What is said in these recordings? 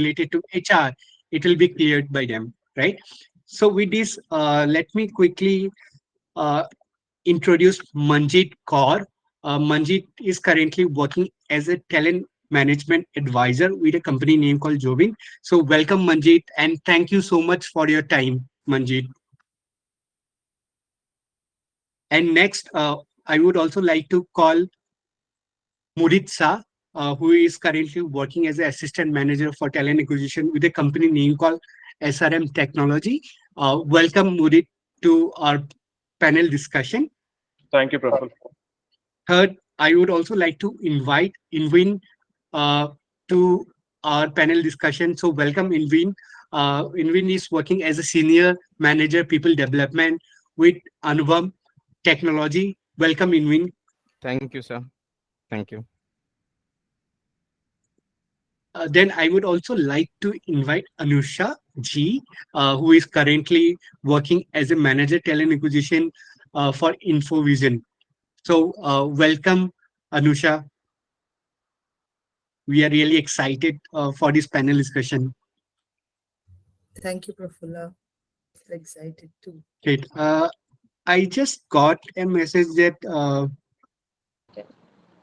related to HR, it will be cleared by them, right? So with this, let me quickly uh, introduce Manjit Kaur. Manjit is currently working as a talent management advisor with a company name called Jovin. So welcome, Manjit, and thank you so much for your time, Manjit. And next, I would also like to call Murit Shah, who is currently working as an assistant manager for talent acquisition with a company name called SRM Technology. Welcome, Murit, to our panel discussion. Thank you, Praful. Third, I would also like to invite Inwin uh, to our panel discussion. So welcome, Inwin. Inwin is working as a senior manager, people development with Anubhav Technology. Welcome, Inwin. Thank you, sir. Thank you. Then I would also like to invite Anusha G, who is currently working as a manager talent acquisition for InfoVision. So welcome, Anusha. We are really excited for this panel discussion. Thank you, Prafulla. Excited too. Great. I just got a message that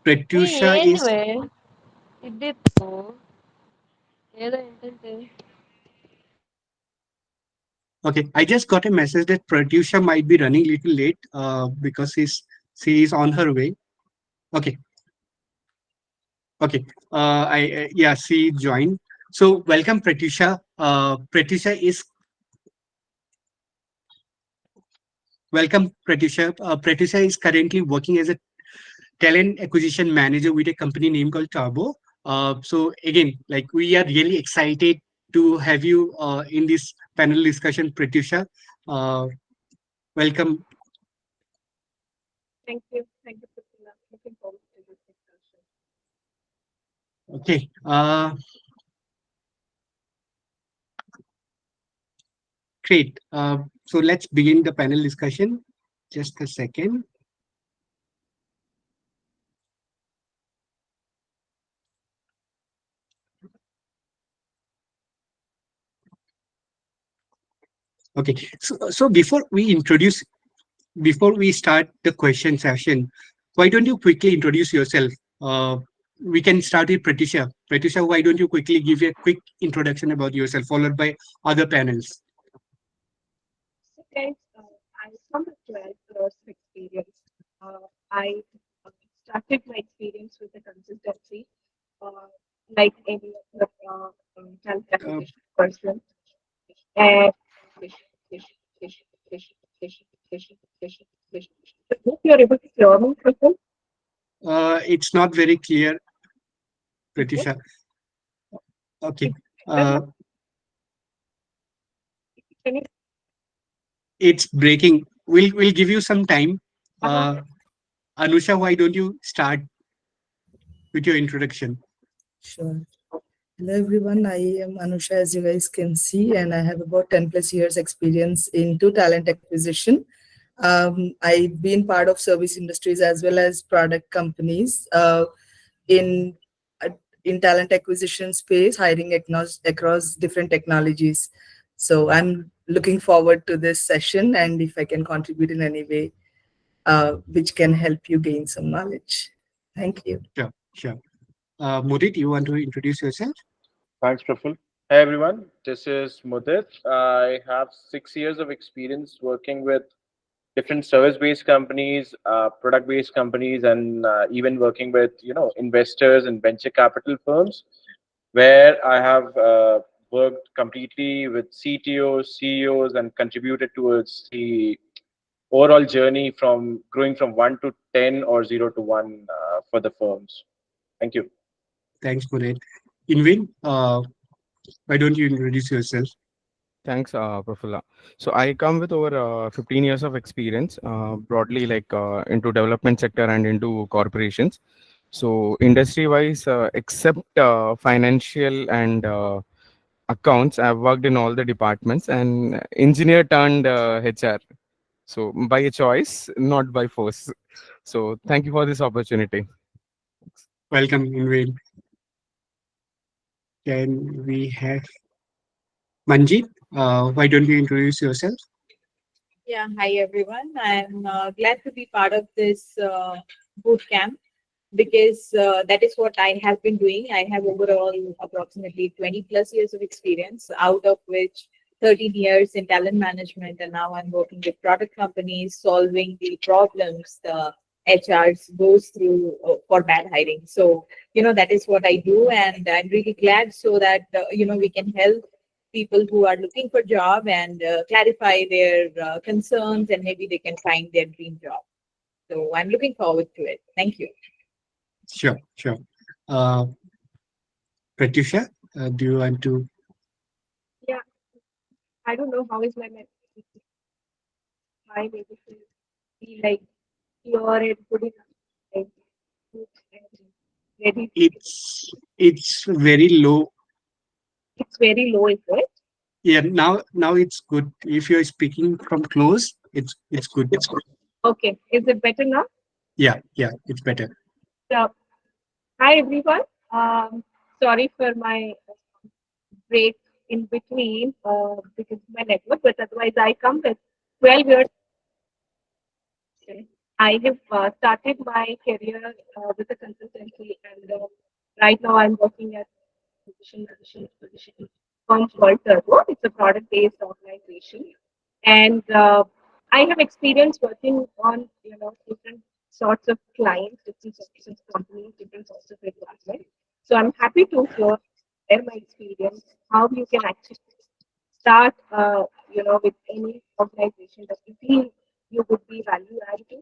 Pratyusha is. ఇద్దిత్తు ఏదో ఏంటంటే Okay, I just got a message that Pratyusha might be running a little late because she is on her way. Okay, okay. Yeah, she joined. So welcome, Pratyusha. Pratyusha is welcome, Pratyusha. Pratyusha is currently working as a talent acquisition manager with a company name called Turbo. So again, like we are really excited to have you in this panel discussion, Pratyusha. Uh, welcome. Thank you. Thank you, Priscilla. Looking forward to this discussion. Okay. Great. So let's begin the panel discussion. Just a second. Okay. So before we start the question session, why don't you quickly introduce yourself? We can start with Pratisha. Pratisha, why don't you quickly give a quick introduction about yourself, followed by other panels? So, guys, I come with 12 years of experience. I started my experience with the consistency, uh, like any other talent acquisition person. And hope you're able to hear me, Praful. It's not very clear, Okay. Pratisha. Okay. Can Uh, you, it's breaking. We'll give you some time. uh, Anusha, why don't you start with your introduction? Sure. Hello, everyone. I am Anusha, as you guys can see, and I have about 10 plus years experience into talent acquisition. I've been part of service industries as well as product companies in uh, in talent acquisition space, hiring across different technologies. So I'm looking forward to this session, and if I can contribute in any way, which can help you gain some knowledge. Thank you. Sure, sure. Mudit, you want to introduce yourself? Thanks, Praful. Hey, everyone. This is Mudit. I have 6 years of experience working with different service-based companies, product-based companies, and even working with investors and venture capital firms, where I have worked completely with CTOs, CEOs, and contributed towards the overall journey from growing from 1 to 10 or 0 to 1 for the firms. Thank you. Thanks, Mudit. Inwin, why don't you introduce yourself? Thanks, Prafulla. So I come with over 15 years of experience, broadly like into development sector and into corporations. So industry-wise, except financial and accounts, I've worked in all the departments and engineer turned HR. So by a choice, not by force. So thank you for this opportunity. Welcome, Inwin. Then we have Manjeet. Why don't you introduce yourself? Yeah, hi everyone. I'm glad to be part of this boot camp because that is what I have been doing. I have overall approximately 20 plus years of experience, out of which 13 years in talent management, and now I'm working with product companies solving the problems the HRs goes through for bad hiring. So, that is what I do, and I'm really glad so that, we can help people who are looking for job and clarify their concerns, and maybe they can find their dream job. So I'm looking forward to it. Thank you. Sure, sure. Uh, Pratyusha, do you want to? Yeah, I don't know how is my message. I'm able to be like pure and good enough, like good and ready. It's very low. It's very low, is it? Yeah, now it's good. If you're speaking from close, it's good. Okay, is it better now? Yeah, yeah, it's better. So, hi everyone. Sorry for my break in between because of my network, but otherwise I come with 12 years. I have started my career with a consultancy, and right now I'm working at position firm called Turbo. It's a product-based organization, and I have experience working on different sorts of clients, different sorts of companies, different sorts of requirements. So I'm happy to share my experience how you can actually start with any organization that you feel you would be value add to.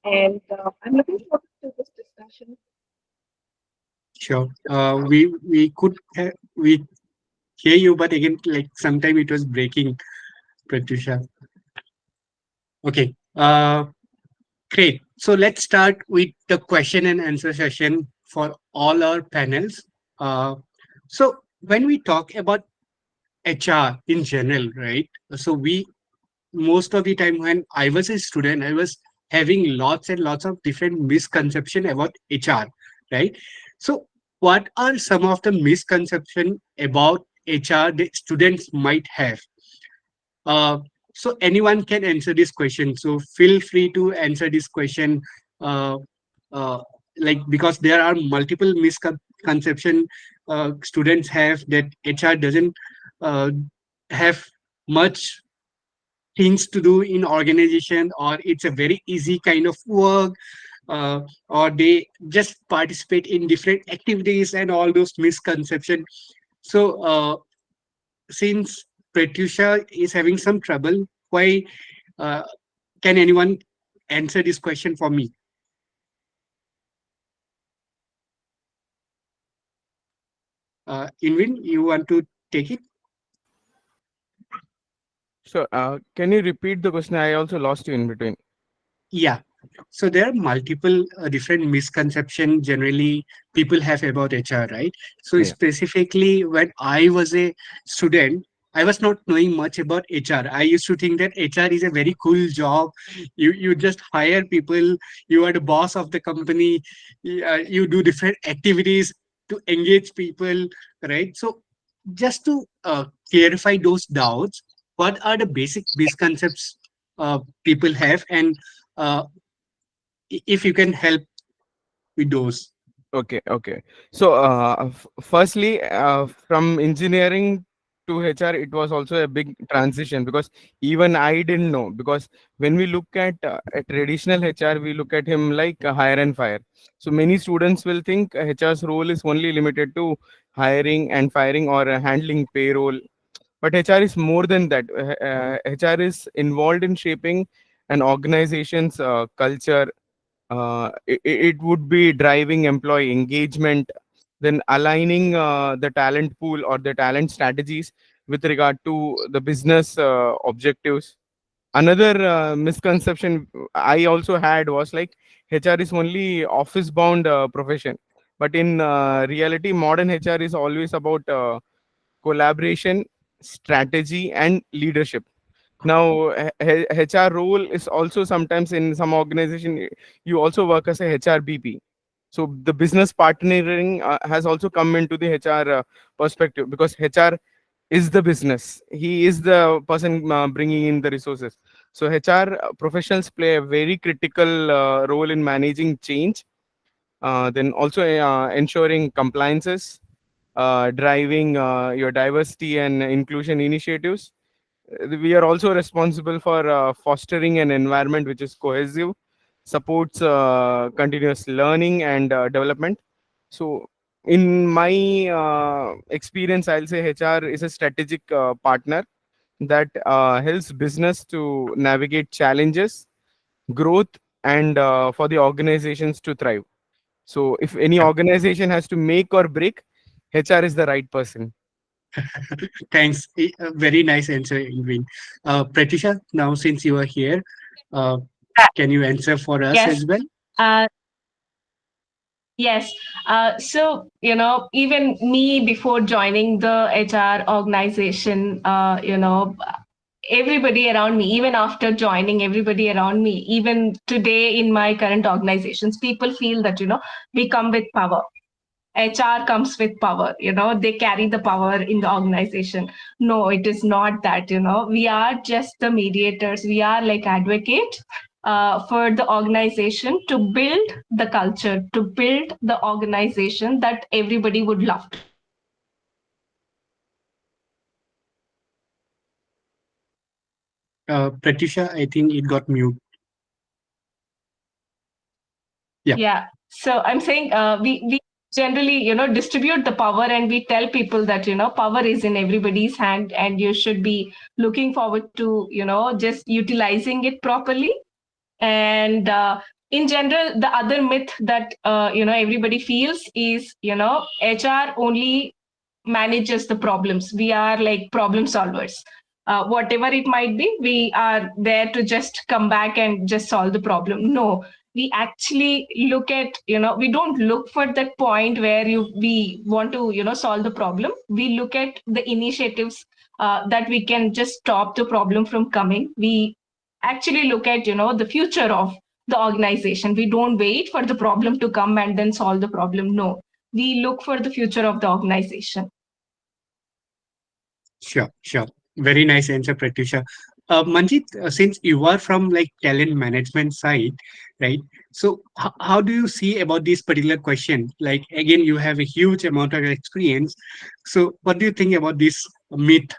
And I'm looking forward to this discussion. Sure. We hear you, but again, like sometime it was breaking, Pratyusha. Okay. Great. So let's start with the question and answer session for all our panels. So when we talk about HR in general, right? So we most of the time when I was a student, I was having lots and lots of different misconception about HR, right? So what are some of the misconception about HR that students might have? Uh, so anyone can answer this question. So feel free to answer this question. Uh, uh, like because there are multiple misconception students have that HR doesn't uh, have much things to do in organization, or it's a very easy kind of work, uh, or they just participate in different activities and all those misconceptions. So since Pratyusha is having some trouble, why uh, can anyone answer this question for me? Inwin, you want to take it? So, can you repeat the question? I also lost you in between. Yeah. So there are multiple different misconceptions generally people have about HR, right? So Yeah. specifically when I was a student, I was not knowing much about HR. I used to think that HR is a very cool job. You just hire people. You are the boss of the company. You do different activities to engage people, right? So just to clarify those doubts, what are the basic misconceptions people have, and uh, if you can help with those. Okay, okay. So, firstly, from engineering to HR, it was also a big transition because even I didn't know. Because when we look at a traditional HR, we look at him like a hire and fire. So many students will think HR's role is only limited to hiring and firing or handling payroll. But HR is more than that. HR is involved in shaping an organization's culture. It would be driving employee engagement, then aligning the talent pool or the talent strategies with regard to the business objectives. Another misconception I also had was like HR is only office bound profession, but in reality modern HR is always about collaboration, strategy and leadership. Now HR role is also sometimes in some organization you also work as a HR BP. So the business partnering has also come into the HR perspective, because HR is the business. He is the person bringing in the resources. So HR professionals play a very critical role in managing change, then also ensuring compliances, driving your diversity and inclusion initiatives. We are also responsible for fostering an environment which is cohesive, supports continuous learning and development. So in my experience, I'll say HR is a strategic partner that helps business to navigate challenges, growth, and for the organizations to thrive. So if any Yeah. organization has to make or break, HR is the right person. Thanks. Very nice answer, Ingrid. Pratisha, now since you are here, uh, can you answer for us Yes. as well? Uh, yes. So, even me before joining the HR organization, everybody around me, even after joining, everybody around me, even today in my current organizations, people feel that, we come with power. HR comes with power, they carry the power in the organization. No, it is not that, we are just the mediators. We are like advocate for the organization to build the culture, to build the organization that everybody would love to. Pratisha, I think it got mute. Yeah. Yeah. So I'm saying we generally, distribute the power and we tell people that, power is in everybody's hand and you should be looking forward to, just utilizing it properly. And in general, the other myth that, everybody feels is, HR only manages the problems. We are like problem solvers. Whatever it might be, we are there to just come back and just solve the problem. No, we actually look at, we don't look for that point where we want to, solve the problem. We look at the initiatives that we can just stop the problem from coming. We actually look at, the future of the organization. We don't wait for the problem to come and then solve the problem. No, we look for the future of the organization. Sure, sure. Very nice answer, Pratyusha. Manjit, since you are from like talent management side, right? So how do you see about this particular question? Like again, you have a huge amount of experience. So what do you think about this myth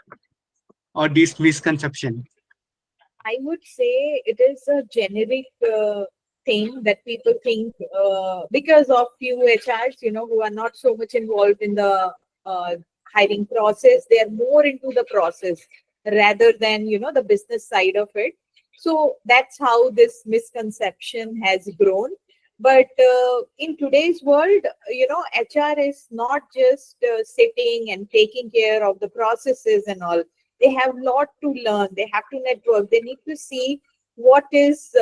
or this misconception? I would say it is a generic thing that people think because of few HRs, who are not so much involved in the hiring process. They are more into the process rather than, the business side of it. So that's how this misconception has grown. But in today's world, HR is not just sitting and taking care of the processes and all. They have a lot to learn. They have to network. They need to see what is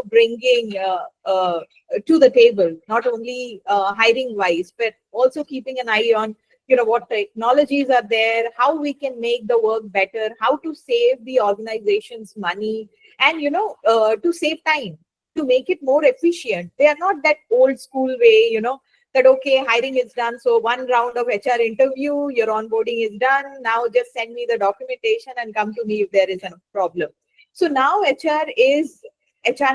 bringing to the table, not only hiring wise, but also keeping an eye on what technologies are there, how we can make the work better, how to save the organization's money, and to save time, to make it more efficient. They are not that old school way, that okay, hiring is done, so one round of HR interview, your onboarding is done, now just send me the documentation and come to me if there is a problem. So now HR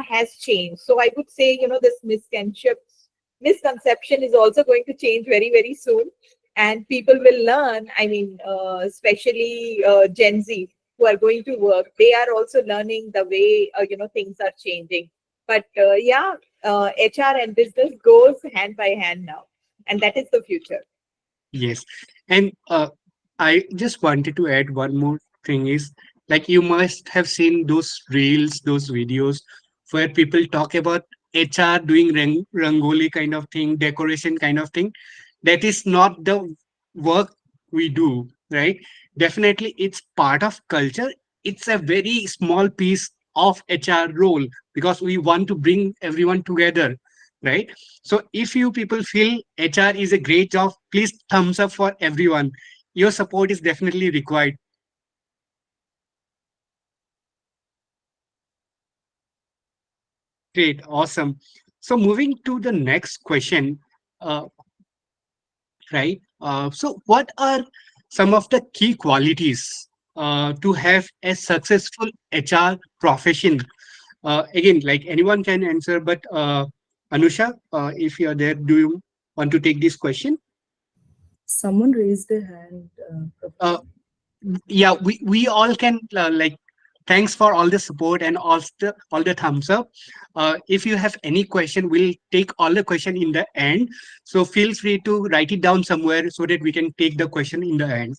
has changed. So I would say, this misconception is also going to change very, very soon, and people will learn. I mean, especially Gen Z who are going to work, they are also learning the way things are changing. But yeah, HR and business goes hand by hand now, and that is the future. Yes. And I just wanted to add one more thing is like you must have seen those reels, those videos where people talk about HR doing rangoli kind of thing, decoration kind of thing. That is not the work we do, right? Definitely it's part of culture. It's a very small piece of HR role because we want to bring everyone together, right? So if you people feel HR is a great job, please thumbs up for everyone. Your support is definitely required. Great, awesome. So moving to the next question, uh, right? So, what are some of the key qualities to have a successful HR profession? Again, like anyone can answer, but Anusha, if you're there, do you want to take this question? Someone raised their hand. Uh, yeah, we all can like. Thanks for all the support and all the thumbs up. If you have any question, we'll take all the question in the end. So feel free to write it down somewhere so that we can take the question in the end.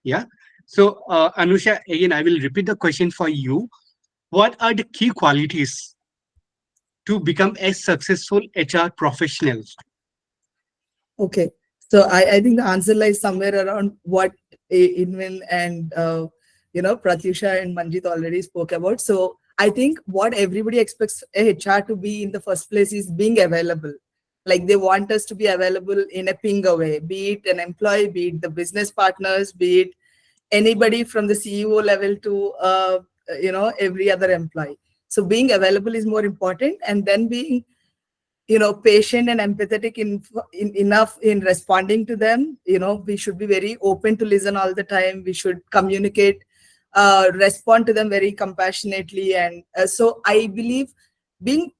Yeah. So Anusha, again, I will repeat the question for you. What are the key qualities to become a successful HR professional? Okay. So I think the answer lies somewhere around what Inwin and Pratyusha and Manjit already spoke about. So I think what everybody expects a HR to be in the first place is being available. Like they want us to be available in a ping away, be it an employee, be it the business partners, be it anybody from the CEO level to every other employee. So being available is more important, and then being patient and empathetic in enough in responding to them. We should be very open to listen all the time. We should communicate, respond to them very compassionately. And so I believe being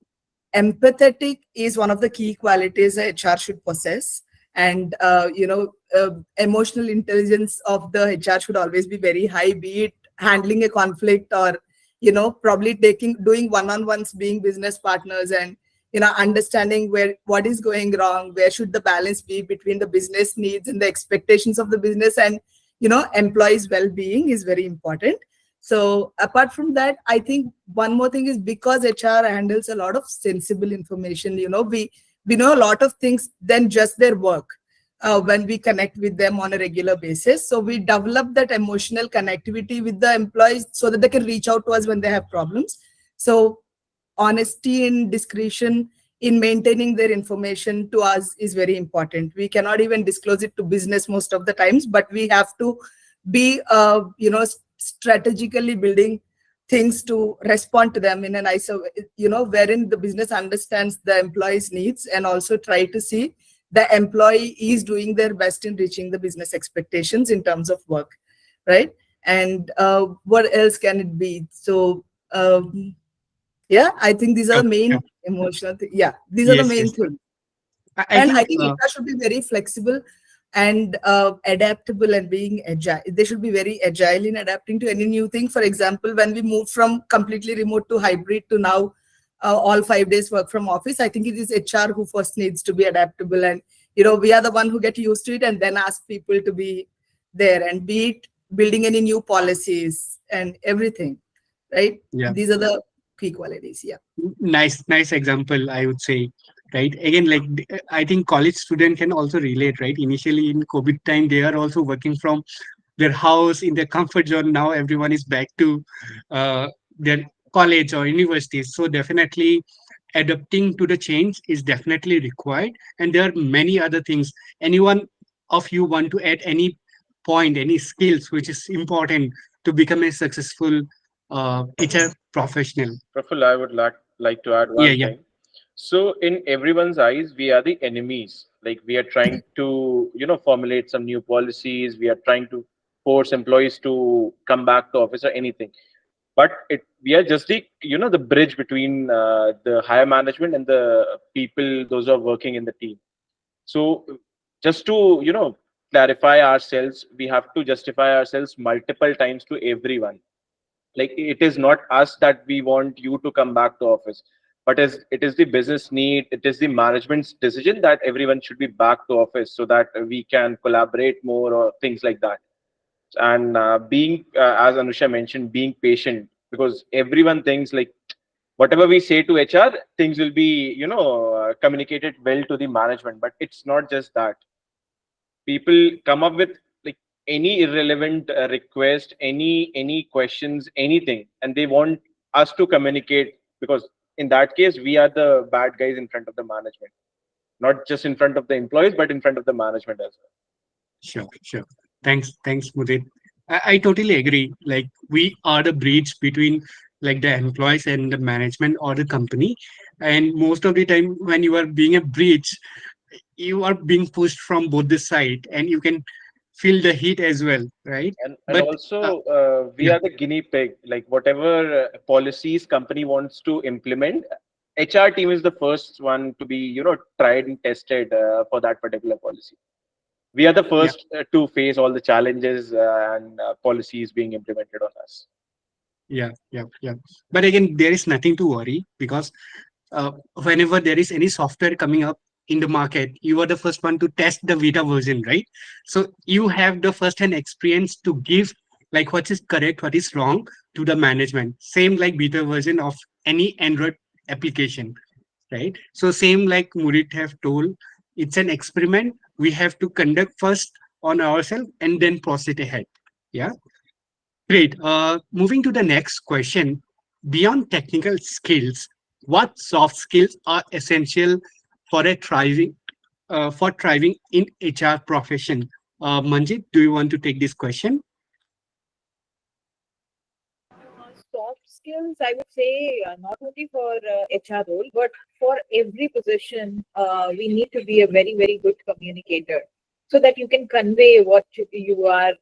empathetic is one of the key qualities a HR should possess. And emotional intelligence of the HR should always be very high, be it handling a conflict or probably doing one-on-ones, being business partners, and understanding what is going wrong, where should the balance be between the business needs and the expectations of the business, and employees well-being is very important. So apart from that, I think one more thing is, because HR handles a lot of sensible information, we know a lot of things than just their work when we connect with them on a regular basis. So we develop that emotional connectivity with the employees so that they can reach out to us when they have problems. So honesty and discretion in maintaining their information to us is very important. We cannot even disclose it to business most of the times, but we have to be strategically building things to respond to them in a nicer way, wherein the business understands the employee's needs and also try to see the employee is doing their best in reaching the business expectations in terms of work, right? And what else can it be? So yeah, I think these are Yeah, the main yeah. emotional things. Yeah, these are the Yes, main yes. things. I And I think think HR should be very flexible and adaptable and being agile. They should be very agile in adapting to any new thing. For example, when we moved from completely remote to hybrid to now all 5 days work from office, I think it is HR who first needs to be adaptable. And, we are the one who get used to it and then ask people to be there, and be it building any new policies and everything, right? yeah. These are the key qualities. Yeah. Nice example, I would say. Right, again, like I think college student can also relate, right? Initially in COVID time, they are also working from their house in their comfort zone. Now everyone is back to their college or university, so definitely adapting to the change is definitely required. And there are many other things. Anyone of you want to add any point, any skills which is important to become a successful HR professional? Praful, I would like to add Yeah, one yeah. thing. So, in everyone's eyes, we are the enemies. Like we are trying to, formulate some new policies. We are trying to force employees to come back to office or anything. But we are just the, the bridge between the higher management and the people, those who are working in the team. So, just to, clarify ourselves, we have to justify ourselves multiple times to everyone. Like it is not us that we want you to come back to office, but it is the business need, it is the management's decision that everyone should be back to office so that we can collaborate more or things like that. And being as Anusha mentioned, being patient, because everyone thinks like whatever we say to HR, things will be communicated well to the management, but it's not just that. People come up with like any irrelevant request, any questions, anything, and they want us to communicate, because in that case we are the bad guys in front of the management, not just in front of the employees but in front of the management as well. Sure, sure. Thanks, Mudit. I totally agree. Like we are the bridge between like the employees and the management or the company. And most of the time when you are being a bridge, you are being pushed from both the side, and you can feel the heat as well, right? And But also, we yeah, are the guinea pig. Like whatever policies company wants to implement, HR team is the first one to be, tried and tested for that particular policy. We are the yeah, first to face all the challenges and policies being implemented on us. yeah. But again, there is nothing to worry, because whenever there is any software coming up in the market, you are the first one to test the beta version, right? So you have the first hand experience to give like what is correct, what is wrong to the management. Same like beta version of any Android application, right? So same like Murit have told, it's an experiment. We have to conduct first on ourselves and then proceed ahead. Yeah. Great. Moving to the next question. Beyond technical skills, what soft skills are essential for a thriving in HR profession? Manjit, do you want to take this question? Soft skills, I would say, not only for HR role, but for every position, we need to be a very, very good communicator so that you can convey what you are,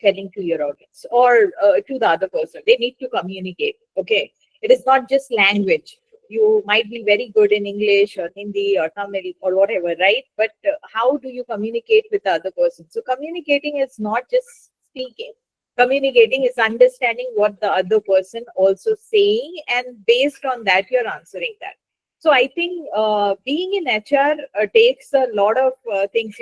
telling to your audience or to the other person. They need to communicate. Okay. It is not just language. You might be very good in English or Hindi or Tamil or whatever, right? But how do you communicate with the other person? So communicating is not just speaking. Communicating is understanding what the other person also saying, and based on that you're answering that. So I think being in HR takes a lot of things.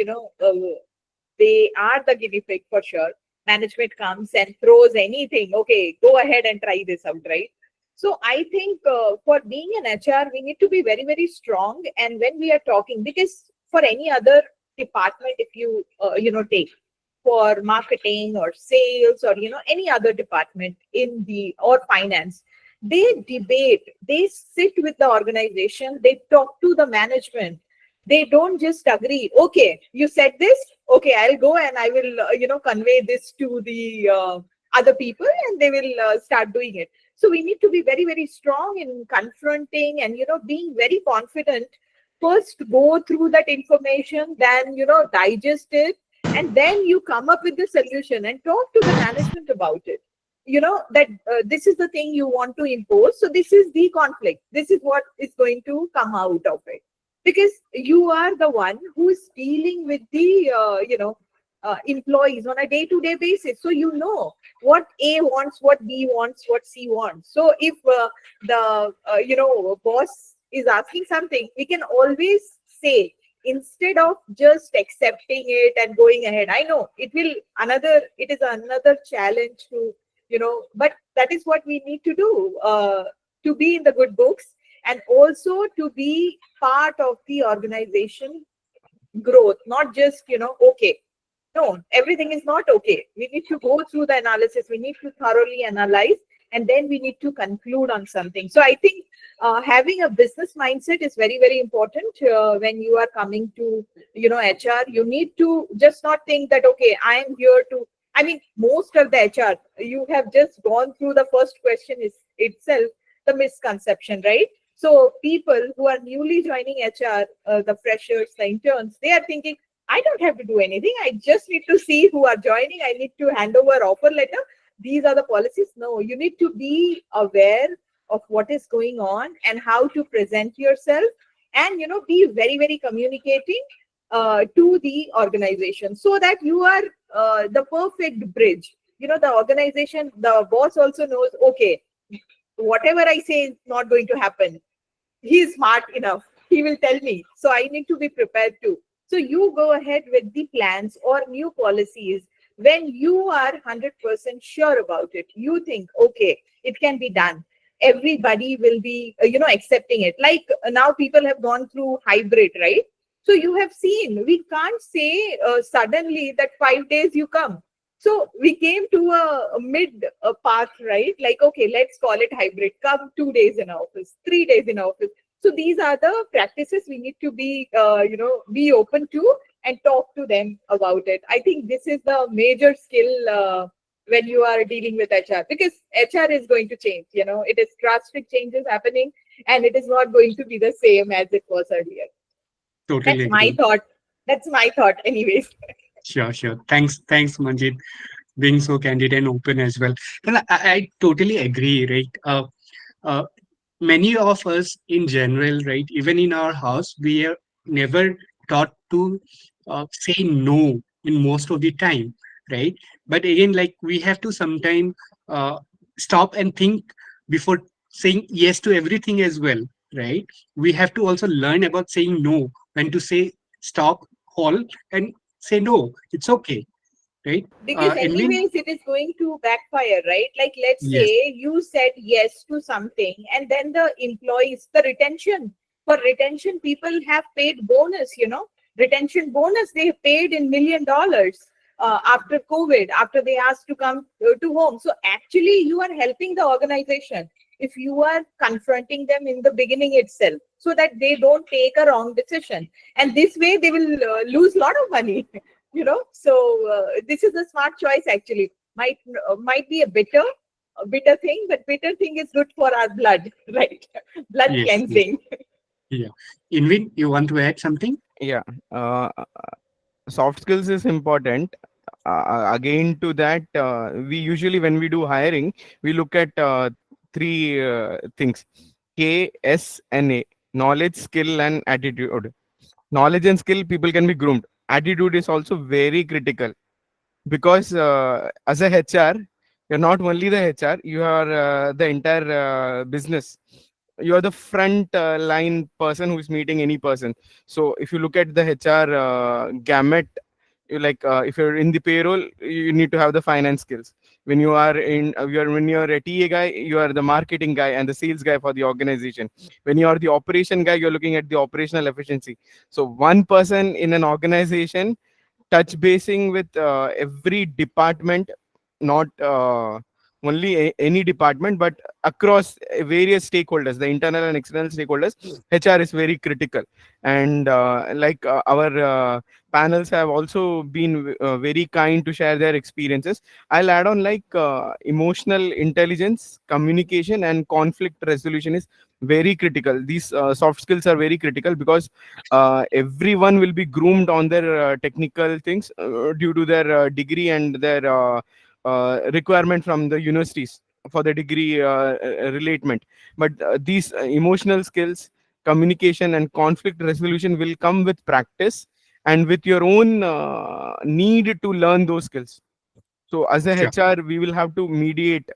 They are the guinea pig for sure. Management comes and throws anything. Okay, go ahead and try this out, right? So I think for being an HR, we need to be very, very strong. And when we are talking, because for any other department, if you take for marketing or sales or any other department in the or finance, they debate, they sit with the organization, they talk to the management. They don't just agree, okay, you said this, okay, I'll go and I will convey this to the other people and they will start doing it. So we need to be very, very strong in confronting and being very confident. First go through that information, then digest it, and then you come up with the solution and talk to the management about it. That this is the thing you want to impose, so this is the conflict, this is what is going to come out of it, because you are the one who is dealing with the employees on a day-to-day basis. So what A wants, what B wants, what C wants. So if the boss is asking something, we can always say, instead of just accepting it and going ahead. I know it is another challenge to but that is what we need to do to be in the good books, and also to be part of the organization growth, not just okay. No, everything is not okay. We need to go through the analysis. We need to thoroughly analyze, and then we need to conclude on something. So I think having a business mindset is very, very important when you are coming to HR. You need to just not think that, okay, I am here to. I mean, most of the HR, you have just gone through the first question is itself the misconception, right? So people who are newly joining HR, the freshers, the interns, they are thinking, I don't have to do anything. I just need to see who are joining. I need to hand over offer letter. These are the policies. No, you need to be aware of what is going on and how to present yourself, and be very, very communicating to the organization, so that you are the perfect bridge. The organization, the boss also knows, okay, whatever I say is not going to happen. He is smart enough. He will tell me. So I need to be prepared too. So you go ahead with the plans or new policies when you are 100% sure about it. You think, okay, it can be done. Everybody will be, accepting it. Like now people have gone through hybrid, right? So you have seen, we can't say suddenly that 5 days you come. So we came to a mid path, right? Like, okay, let's call it hybrid. Come 2 days in office, 3 days in office. So these are the practices we need to be, be open to and talk to them about it. I think this is the major skill when you are dealing with HR, because HR is going to change. It is drastic changes happening, and it is not going to be the same as it was earlier. Totally my agree. thought. That's my thought, anyways. Sure, sure. Thanks, Manjit, being so candid and open as well. And I totally agree, right? Uh, Many of us in general, right, even in our house, we are never taught to say no in most of the time, right? But again, like we have to sometime uh, stop and think before saying yes to everything as well, right? We have to also learn about saying no, when to say stop, halt, and say no. It's okay, right? Because And when anyways, it is going to backfire, right? Like, let's yes, say you said yes to something, and then the employees, the retention, for retention, people have paid bonus, retention bonus they paid in $1 million after COVID, after they asked to come to home. So actually, you are helping the organization if you are confronting them in the beginning itself, so that they don't take a wrong decision, and this way they will lose a lot of money. So this is a smart choice, actually. Might be a bitter thing, but bitter thing is good for our blood. Right? Blood yes, yes, cleansing. yeah. Invin, you want to add something? Yeah. Soft skills is important. Again, to that, we usually, when we do hiring, we look at three things: K, S, and A. Knowledge, skill, and attitude. Knowledge and skill, people can be groomed. Attitude is also very critical, because as a HR, you're not only the HR, you are the entire business. You are the front line person who is meeting any person. So if you look at the HR gamut, if you're in the payroll, you need to have the finance skills. When you are when you're a TA guy, you are the marketing guy and the sales guy for the organization. When you are the operation guy, you're looking at the operational efficiency. So one person in an organization touch basing with every department, not only any department, but across various stakeholders, the internal and external stakeholders. HR is very critical. And our panels have also been very kind to share their experiences. I'll add on, emotional intelligence, communication, and conflict resolution is very critical. These soft skills are very critical, because everyone will be groomed on their technical things due to their degree and their requirement from the universities for the degree relatement. But these emotional skills, communication, and conflict resolution will come with practice and with your own need to learn those skills. So as a Sure. HR, we will have to mediate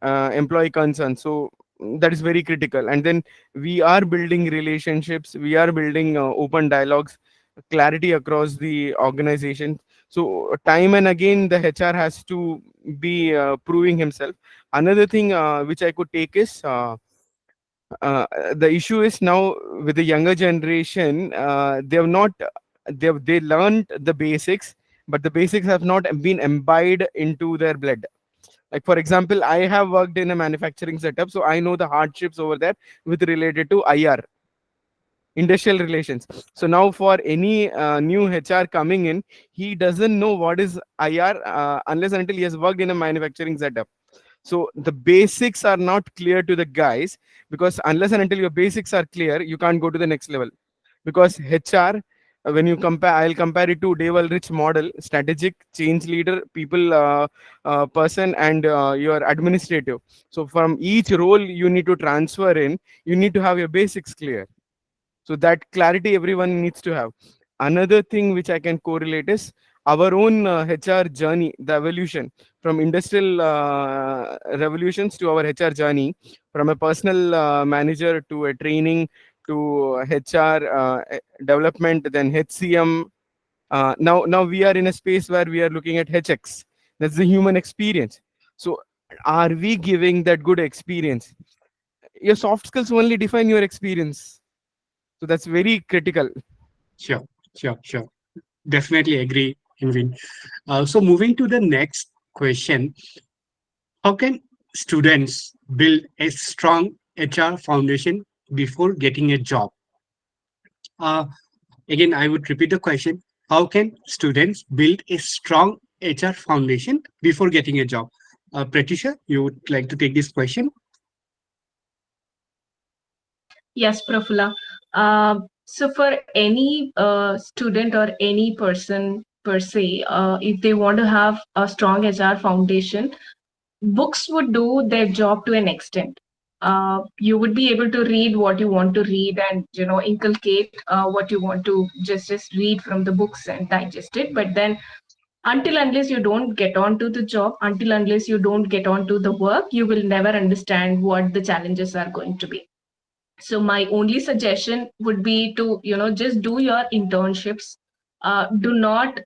employee concerns. So that is very critical. And then we are building relationships, we are building open dialogues, clarity across the organization. So time and again, the HR has to be proving himself. Another thing which I could take is the issue is now with the younger generation, they have not they learned the basics, but the basics have not been imbibed into their blood. Like, for example, I have worked in a manufacturing setup, so I know the hardships over there with related to IR, industrial relations. So now for any new HR coming in, he doesn't know what is IR unless and until he has worked in a manufacturing setup. So the basics are not clear to the guys, because unless and until your basics are clear, you can't go to the next level. Because HR, when you compare, I'll compare it to Dave Ulrich model: strategic, change leader, people person, and your administrative. So from each role you need to transfer in, you need to have your basics clear. So that clarity everyone needs to have. Another thing which I can correlate is our own HR journey, the evolution from industrial revolutions to our HR journey, from a personal manager to a training to HR development, then HCM. Now we are in a space where we are looking at HX. That's the human experience. So are we giving that good experience? Your soft skills only define your experience. So that's very critical. Sure, sure, sure. Definitely agree, Invin. So moving to the next question, how can students build a strong HR foundation before getting a job? Uh, Again, I would repeat the question. How can students build a strong HR foundation before getting a job? Pratisha, you would like to take this question? Yes, Prafula. So for any student or any person per se, if they want to have a strong HR foundation, books would do their job to an extent. You would be able to read what you want to read and inculcate what you want to just read from the books and digest it. But then until unless you don't get on to the job, until unless you don't get on to the work, you will never understand what the challenges are going to be. So my only suggestion would be to just do your internships. Do not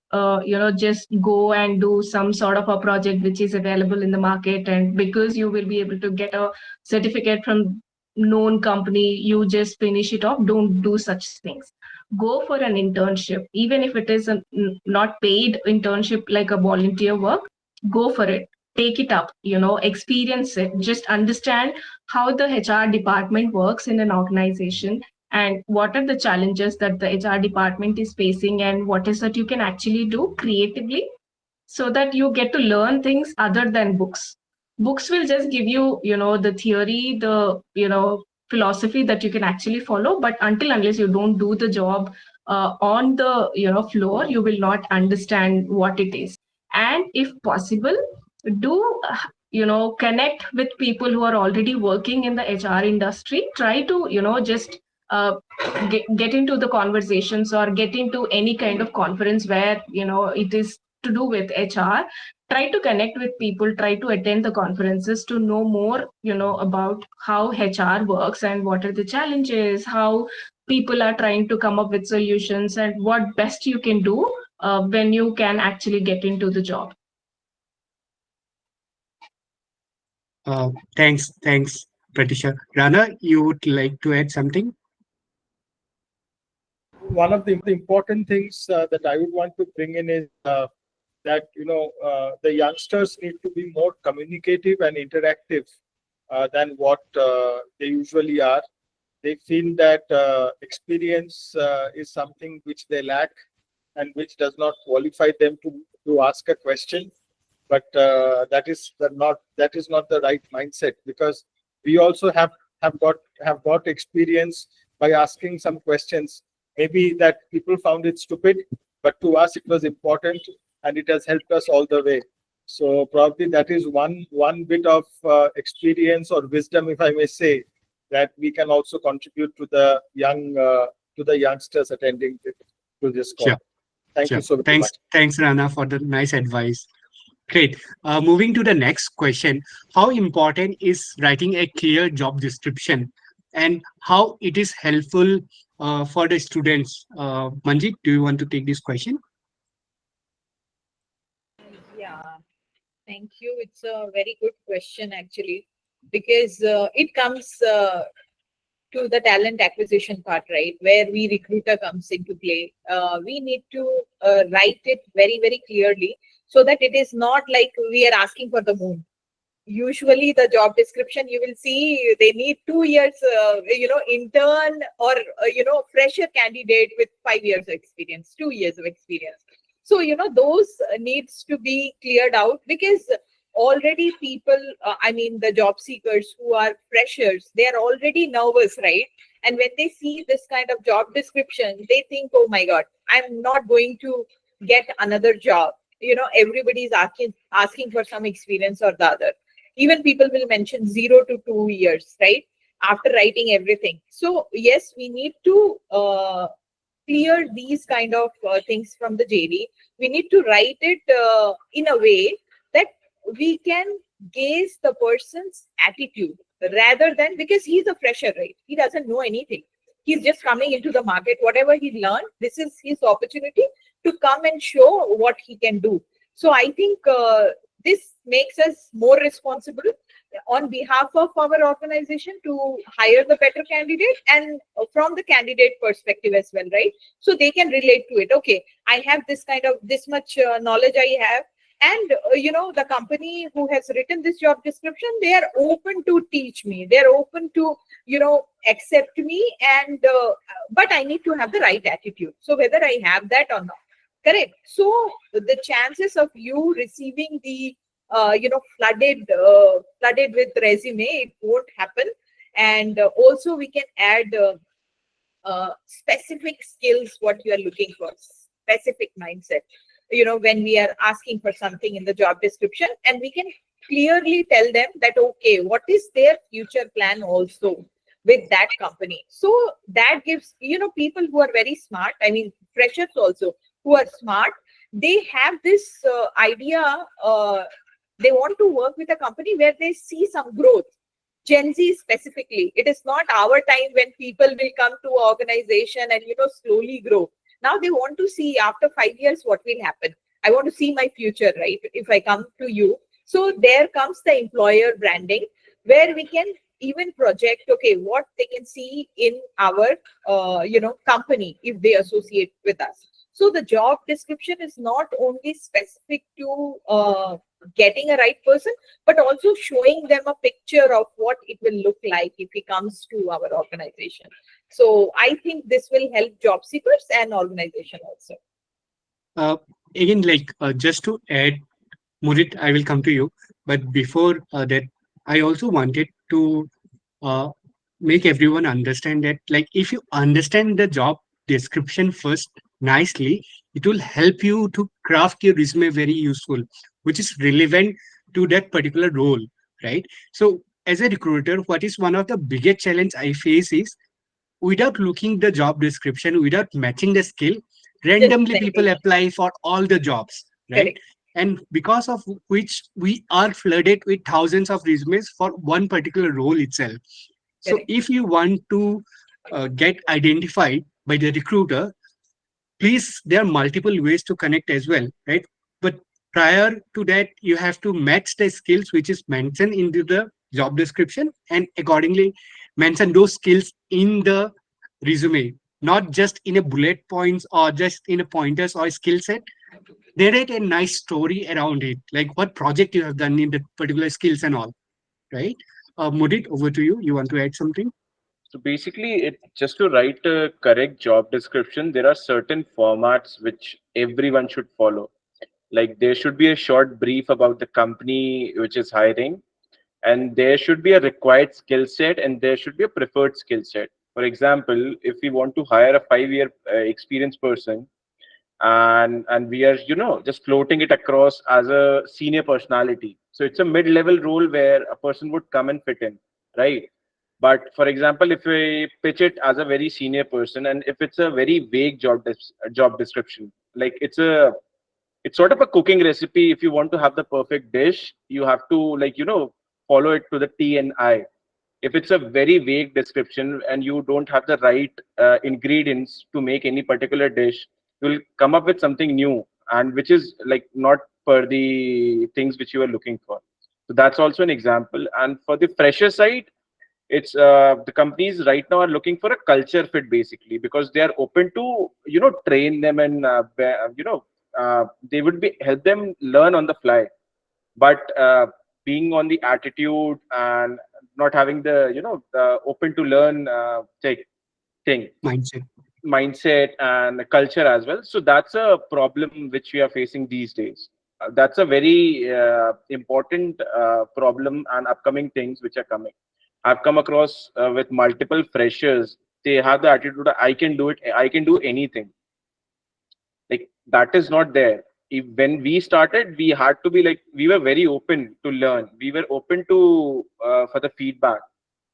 just go and do some sort of a project which is available in the market, and because you will be able to get a certificate from known company, you just finish it off. Don't do such things. Go for an internship, even if it is a not paid internship like a volunteer work. Go for it, take it up, experience it, just understand how the HR department works in an organization, and what are the challenges that the HR department is facing, and what is that you can actually do creatively, so that you get to learn things other than books. Books will just give you, the theory, the, philosophy that you can actually follow, but until unless you don't do the job on the, floor, you will not understand what it is. And if possible, do connect with people who are already working in the HR industry. Try to just get into the conversations, or get into any kind of conference where it is to do with HR. Try to connect with people, try to attend the conferences to know more about how HR works and what are the challenges, how people are trying to come up with solutions, and what best you can do when you can actually get into the job. Thanks, Pratisha. Rana, you would like to add something? One of the important things that I would want to bring in is that the youngsters need to be more communicative and interactive than what they usually are. They feel that experience is something which they lack and which does not qualify them to ask a question. But that is not the right mindset, because we also have got experience by asking some questions. Maybe that people found it stupid, but to us it was important, and it has helped us all the way. So probably that is one bit of experience or wisdom, if I may say, that we can also contribute to the youngsters attending to this call. Sure. Thank Sure. you so very much. Thanks, Rana, for the nice advice. Great. Moving to the next question. How important is writing a clear job description, and how it is helpful for the students? Manjit, do you want to take this question? Yeah, thank you. It's a very good question, actually, because it comes to the talent acquisition part, right, where we recruiter comes into play. We need to write it very, very clearly, so that it is not like we are asking for the moon. Usually the job description, you will see they need 2 years, intern, or, fresher candidate with 5 years of experience, 2 years of experience. So, those needs to be cleared out, because already people, the job seekers who are freshers, they are already nervous, right? And when they see this kind of job description, they think, oh my God, I'm not going to get another job. Everybody is asking for some experience or the other. Even people will mention 0 to 2 years, right? After writing everything. So yes, we need to clear these kind of things from the JD. We need to write it in a way that we can gauge the person's attitude, rather than, because he's a fresher, right? He doesn't know anything. He's just coming into the market. Whatever he learned, this is his opportunity to come and show what he can do. So I think this makes us more responsible on behalf of our organization to hire the better candidate, and from the candidate perspective as well, right? So they can relate to it. Okay, I have this much knowledge I have, and the company who has written this job description, they are open to teach me, they're open to accept me, and but I need to have the right attitude. So whether I have that or not, correct? So the chances of you receiving the flooded with resume, it won't happen. And also we can add specific skills what you are looking for, specific mindset. When we are asking for something in the job description, and we can clearly tell them that, okay, what is their future plan also with that company. So that gives, people who are very smart, I mean, freshers also who are smart, they have this idea, they want to work with a company where they see some growth. Gen Z specifically, it is not our time when people will come to organization and slowly grow. Now they want to see after 5 years what will happen. I want to see my future, right? If I come to you, so there comes the employer branding, where we can even project, okay, what they can see in our company if they associate with us. So the job description is not only specific to getting a right person, but also showing them a picture of what it will look like if he comes to our organization. So I think this will help job seekers and organization also. Uh, Again, just to add, Murit, I will come to you. But before that, I also wanted to uh, make everyone understand that, if you understand the job description first nicely, it will help you to craft your resume very useful, which is relevant to that particular role, right? So, as a recruiter, what is one of the biggest challenge I face is, without looking the job description, without matching the skill, Just randomly people sending. apply for all the jobs, right? Correct. And because of which we are flooded with thousands of resumes for one particular role itself. So Correct. if you want to get identified by the recruiter, please, there are multiple ways to connect as well, right? But prior to that, you have to match the skills which is mentioned into the job description, and accordingly mention those skills in the resume, not just in a bullet points or just in a pointers or skill set. Narrate a nice story around it, like what project you have done in the particular skills and all, right? Mudit, over to you. You want to add something? So basically, it just to write a correct job description, there are certain formats which everyone should follow. Like there should be a short brief about the company which is hiring, and there should be a required skill set, and there should be a preferred skill set. For example, if we want to hire a 5 year experienced person, and we are just floating it across as a senior personality, so it's a mid-level role where a person would come and fit in, right? But for example, if we pitch it as a very senior person, and if it's a very vague job description, like it's sort of a cooking recipe. If you want to have the perfect dish, you have to follow it to the T and I. If it's a very vague description and you don't have the right ingredients to make any particular dish, you'll come up with something new, and which is like not per the things which you are looking for. So that's also an example. And for the fresher side, it's the companies right now are looking for a culture fit, basically, because they are open to train them, and they would be help them learn on the fly. But being on the attitude and not having the the open to learn thing, Mindset. mindset and culture as well, so that's a problem which we are facing these days. That's a very important problem and upcoming things which are coming. I've come across with multiple freshers. They have the attitude, I can do it, I can do anything. Like that is not there. When we started, we had to be like, we were very open to learn, we were open to for the feedback,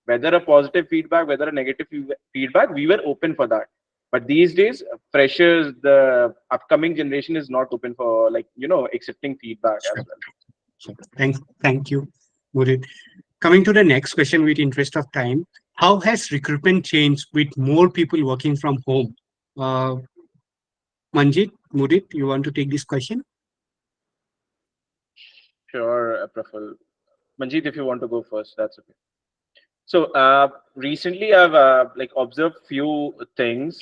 whether a positive feedback, whether a negative feedback, we were open for that. But these days, freshers, the upcoming generation is not open for accepting feedback as Sure. well. Sure. Thank you, Mudit. Coming to the next question with interest of time, how has recruitment changed with more people working from home? Uh, Manjit, Mudit, you want to take this question? Sure, Praful. Manjeet, if you want to go first, that's okay. So recently, I've observed few things.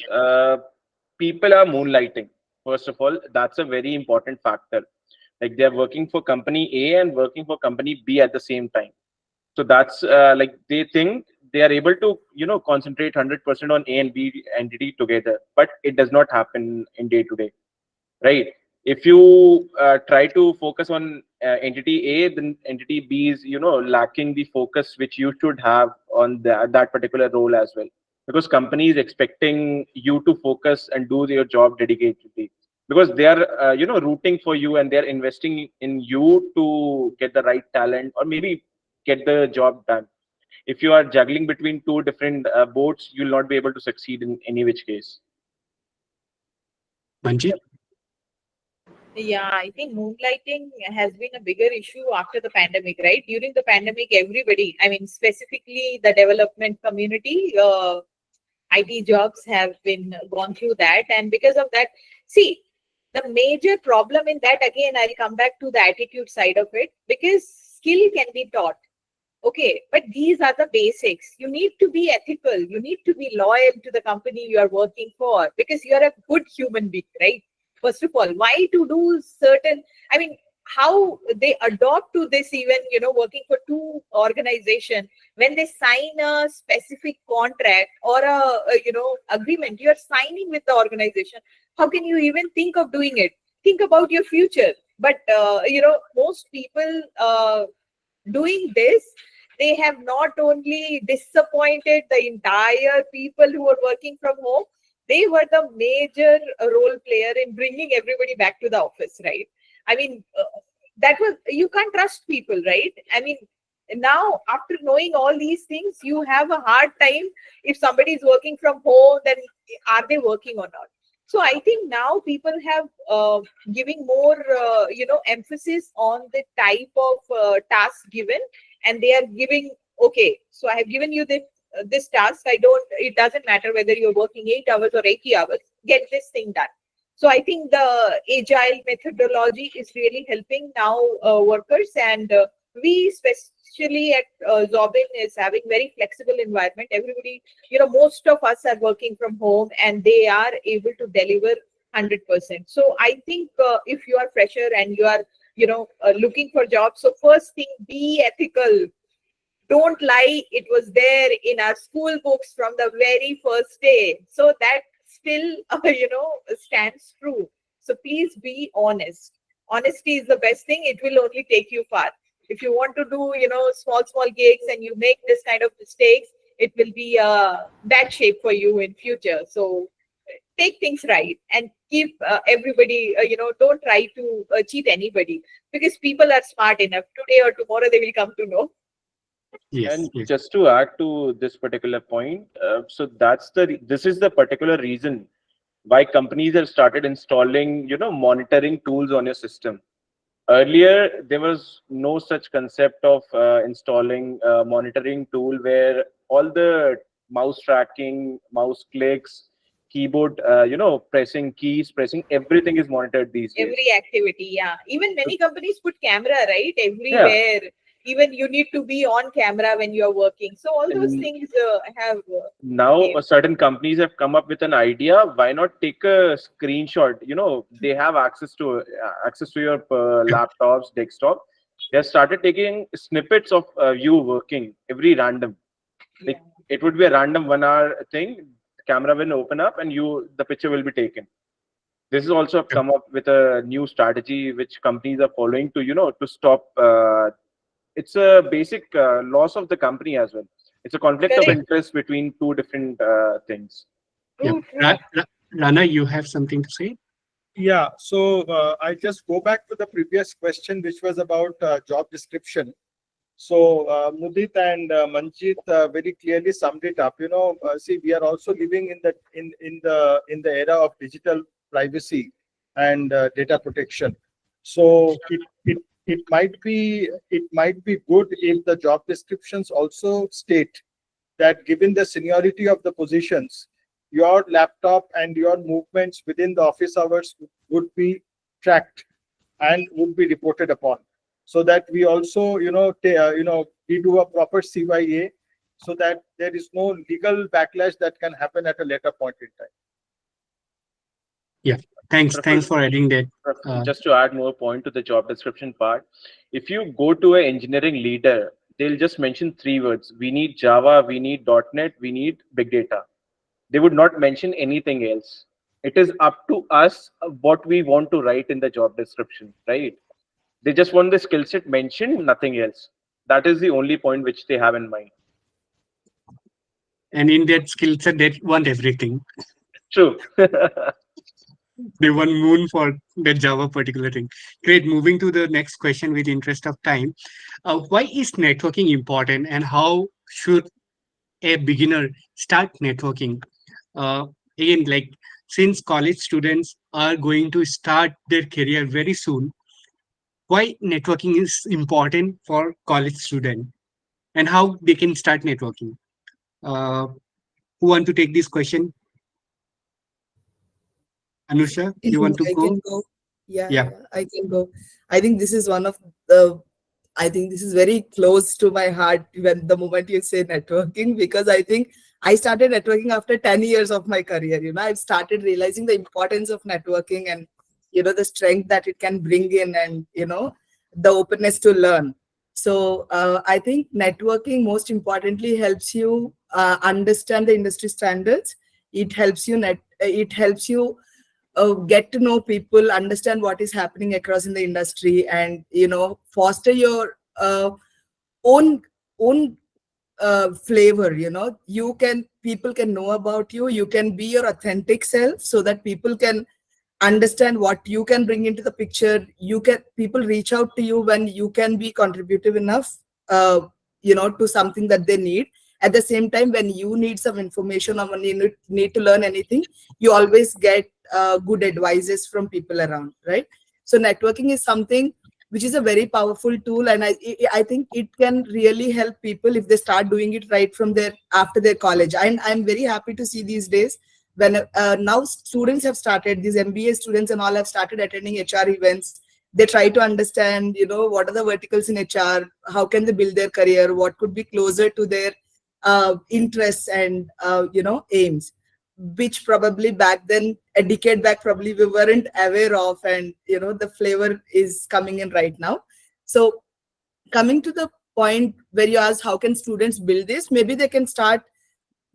People are moonlighting. First of all, that's a very important factor. Like they're working for company A and working for company B at the same time. So that's like they think they are able to concentrate 100% on A and B entity together, but it does not happen in day to day, right? If you try to focus on entity A, then entity B is lacking the focus which you should have on that particular role as well. because company is expecting you to focus and do your job dedicatedly, because they are rooting for you, and they are investing in you to get the right talent or maybe get the job done. If you are juggling between two different boats, you'll not be able to succeed in any which case. Manjeet? Yeah, I think moonlighting has been a bigger issue after the pandemic, right? During the pandemic, everybody, I mean, specifically the development community, IT jobs have been gone through that. And because of that, see, the major problem in that, again, I'll come back to the attitude side of it, because skill can be taught. Okay, but these are the basics. You need to be ethical. You need to be loyal to the company you are working for, because you are a good human being, right? First of all, why to do certain, I mean, how they adopt to this, even, working for two organization, when they sign a specific contract or agreement, you're signing with the organization. How can you even think of doing it? Think about your future. But, most people, doing this, they have not only disappointed the entire people who are working from home, they were the major role player in bringing everybody back to the office, right? I mean, that was, you can't trust people, right? I mean, now after knowing all these things, you have a hard time. If somebody is working from home, then are they working or not? So I think now people have giving more, emphasis on the type of task given, and they are giving, okay, so I have given you this task. It doesn't matter whether you're working 8 hours or 80 hours, get this thing done. So I think the agile methodology is really helping now workers, and we especially at Zobin is having very flexible environment. Everybody, most of us are working from home, and they are able to deliver 100%. So I think if you are fresher and you are, looking for jobs, so first thing, be ethical. Don't lie. It was there in our school books from the very first day. So that still, stands true. So please be honest. Honesty is the best thing. It will only take you far. If you want to do, small gigs and you make this kind of mistakes, it will be a bad shape for you in future. So take things right and keep everybody, don't try to cheat anybody, because people are smart enough. Today or tomorrow, they will come to know. Yes, And yes. just to add to this particular point, so this is the particular reason why companies have started installing, monitoring tools on your system. Earlier, there was no such concept of installing a monitoring tool where all the mouse tracking, mouse clicks, keyboard, pressing keys, pressing, everything is monitored these days. Every activity, yeah. Even many companies put camera, right? Yeah. Everywhere. Even you need to be on camera when you're working. So all those And things have. now came. certain companies have come up with an idea. Why not take a screenshot? They have access to your laptops, desktop. They have started taking snippets of you working every random. Like, Yeah. it would be a random 1 hour thing. Camera will open up and the picture will be taken. This is also Yeah. come up with a new strategy which companies are following to stop. It's a basic loss of the company as well. It's a conflict of Correct. interest between two different things. Yeah. True, true. Rana, you have something to say? Yeah, so I just go back to the previous question, which was about job description. So Mudit and Manjeet very clearly summed it up. See, we are also living in the era of digital privacy and data protection. So it might be good if the job descriptions also state that given the seniority of the positions, your laptop and your movements within the office hours would be tracked and would be reported upon, so that we also we do a proper CYA, so that there is no legal backlash that can happen at a later point in time. Yeah. Thanks for adding that. Just to add more point to the job description part, if you go to an engineering leader, they'll just mention 3 words: we need Java, we need .NET, we need big data. They would not mention anything else. It is up to us what we want to write in the job description, right? They just want the skill set mentioned, nothing else. That is the only point which they have in mind. And in that skill set, they want everything. True. They want moon for the Java particular thing. Great. Moving to the next question with interest of time. Why is networking important and how should a beginner start networking? Uh, Again, like since college students are going to start their career very soon, why networking is important for college student and how they can start networking? Uh, who want to take this question? Anusha, you want to I go? can go. Yeah, Yeah. yeah, I can go. I think this is one of the, I think this is very close to my heart when the moment you say networking, because I think I started networking after 10 years of my career. I've started realizing the importance of networking and, the strength that it can bring in and, the openness to learn. So I think networking most importantly helps you understand the industry standards. It helps you get to know people, understand what is happening across in the industry, and foster your own own flavor. You can people can know about you. You can be your authentic self so that people can understand what you can bring into the picture. People reach out to you when you can be contributive enough, to something that they need. At the same time, when you need some information or when you need to learn anything, you always get good advices from people around, right? So networking is something which is a very powerful tool, and I think it can really help people if they start doing it right from their after their college. And I'm very happy to see these days when now students have started, these MBA students and all have started attending HR events. They try to understand, what are the verticals in HR, how can they build their career, what could be closer to their interests and aims, which probably back then, a decade back, probably we weren't aware of, and the flavor is coming in right now. So coming to the point where you asked how can students build this, maybe they can start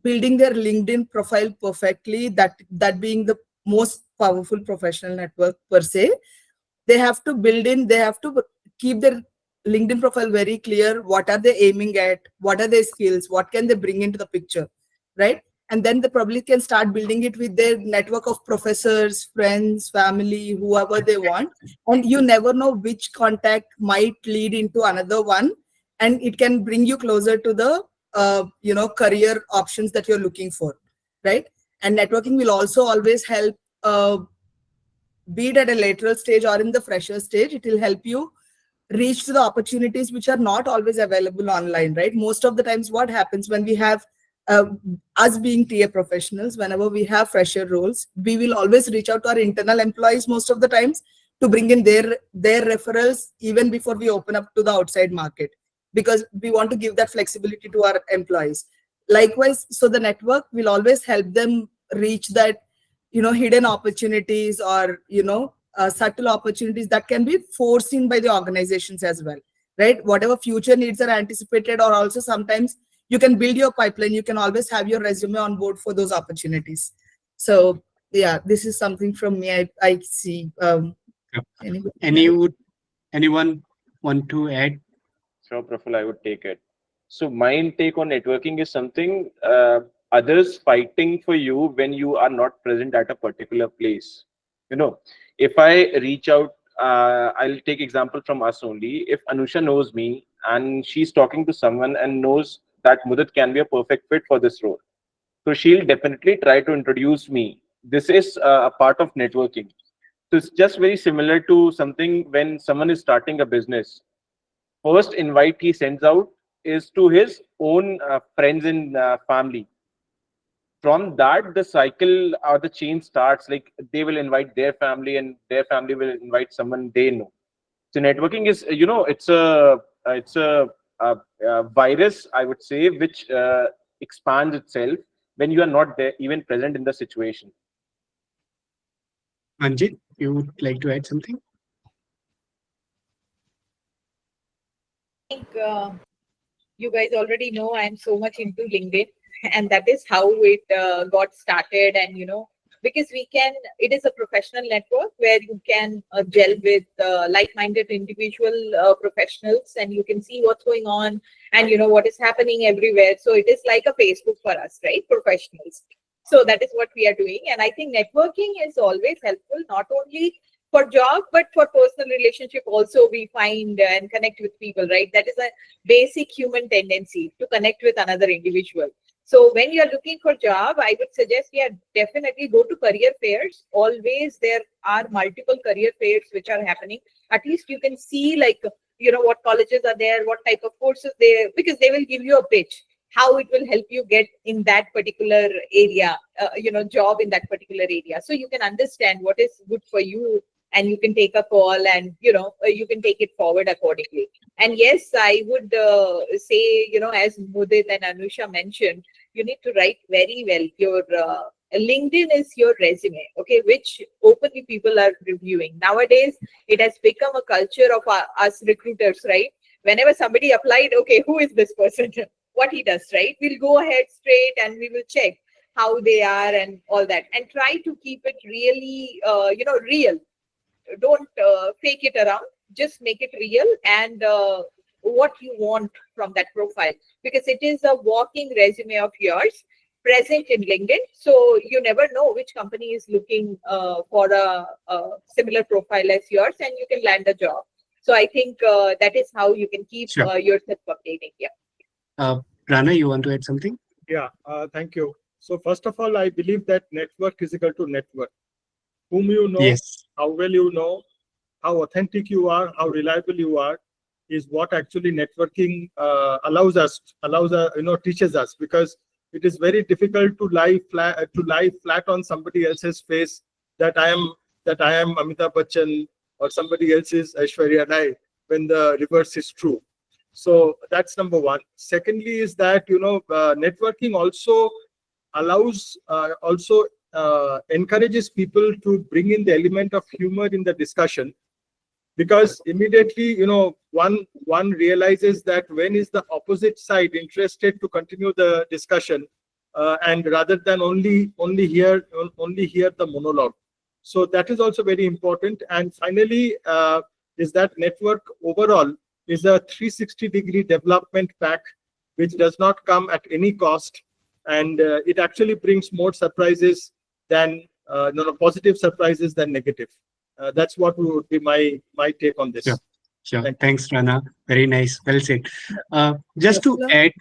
building their LinkedIn profile perfectly, that being the most powerful professional network per se. They have to keep their LinkedIn profile very clear. What are they aiming at? What are their skills? What can they bring into the picture, right? And then they probably can start building it with their network of professors, friends, family, whoever they want. And you never know which contact might lead into another one, and it can bring you closer to the career options that you're looking for, right? And networking will also always help, be it at a lateral stage or in the fresher stage. It will help you reach to the opportunities which are not always available online, right? Most of the times what happens when we have uh, us being TA professionals, whenever we have fresher roles, we will always reach out to our internal employees most of the times to bring in their referrals even before we open up to the outside market, because we want to give that flexibility to our employees. Likewise, so the network will always help them reach that hidden opportunities, or subtle opportunities that can be foreseen by the organizations as well, right? Whatever future needs are anticipated, or also sometimes you can build your pipeline. You can always have your resume on board for those opportunities. So yeah, this is something from me. I see. Yeah. Anybody Any else? would anyone want to add? Sure, Praful, I would take it. So my take on networking is something others fighting for you when you are not present at a particular place. You know, if I reach out, I'll take example from us only. If Anusha knows me and she's talking to someone and knows that Mudit can be a perfect fit for this role, so she'll definitely try to introduce me. This is a part of networking. So it's just very similar to something when someone is starting a business. First invite he sends out is to his own friends and family. From that, the cycle or the chain starts. Like they will invite their family, and their family will invite someone they know. So networking is, it's a virus, I would say, which expands itself when you are not there, even present in the situation. Manjit, you would like to add something? I think you guys already know I'm so much into LinkedIn, and that is how it got started. And because it is a professional network where you can gel with like-minded individual professionals, and you can see what's going on and what is happening everywhere. So it is like a Facebook for us, right? Professionals. So that is what we are doing. And I think networking is always helpful, not only for job, but for personal relationship also. We find and connect with people, right? That is a basic human tendency to connect with another individual. So when you are looking for job, I would suggest, yeah, definitely go to career fairs. Always there are multiple career fairs which are happening. At least you can see, like, what colleges are there, what type of courses because they will give you a pitch, how it will help you get in that particular area, job in that particular area. So you can understand what is good for you, and you can take a call, and you can take it forward accordingly. And yes, I would say, as Mudit and Anusha mentioned, you need to write very well. Your LinkedIn is your resume, okay, which openly people are reviewing. Nowadays, it has become a culture of us recruiters, right? Whenever somebody applied, okay, who is this person? What he does, right? We'll go ahead straight and we will check how they are and all that, and try to keep it really, real. Don't fake it around. Just make it real, and what you want from that profile, because it is a walking resume of yours present in LinkedIn. So you never know which company is looking for a similar profile as yours, and you can land a job. So I think that is how you can keep Sure. yourself updating. Yeah. Rana, you want to add something? Yeah, thank you. So first of all, I believe that network is equal to network. Whom you know, Yes. how well you know, how authentic you are, how reliable you are, is what actually networking teaches us. Because it is very difficult to lie flat on somebody else's face that I am Amitabh Bachchan or somebody else is Aishwarya Rai, when the reverse is true. So that's number one. Secondly, is that networking also allows encourages people to bring in the element of humor in the discussion, because immediately one realizes that when is the opposite side interested to continue the discussion, and rather than only hear the monologue. So that is also very important. And finally, is that network overall is a 360-degree development pack, which does not come at any cost, and it actually brings more surprises than positive surprises than negative. That's what would be my take on this. Sure. Sure. Thank you. Thanks, Rana. Very nice. Well said. Just to Prafula? add,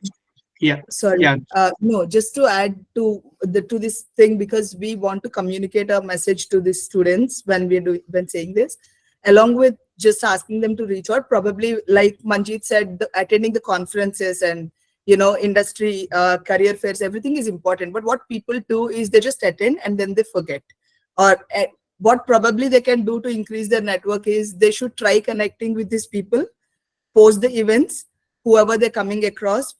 yeah, Sorry. yeah, No, just to add to this thing, because we want to communicate a message to the students when when saying this, along with just asking them to reach out. Probably, like Manjeet said, attending the conferences and industry career fairs, everything is important. But what people do is they just attend and then they forget. Or what probably they can do to increase their network is they should try connecting with these people, post the events, whoever they're coming across,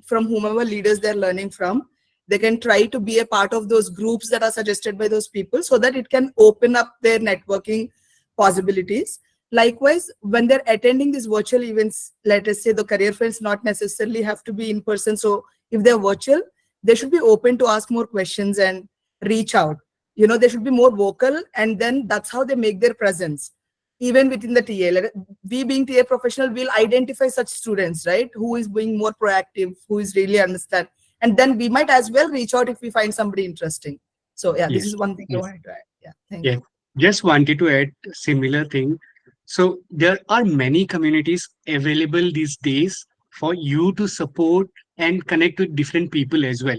from whomever leaders they're learning from. They can try to be a part of those groups that are suggested by those people, so that it can open up their networking possibilities. Likewise, when they're attending these virtual events, let us say the career fairs not necessarily have to be in person. So if they're virtual, they should be open to ask more questions and reach out. They should be more vocal, and then that's how they make their presence. Even within the TA, we being TA professional will identify such students, right? Who is being more proactive, who is really understand. And then we might as well reach out if we find somebody interesting. So yeah, this yes, is one thing I yes, wanted to add. Yeah, thank yeah. you. Just wanted to add similar thing. So there are many communities available these days for you to support and connect with different people as well.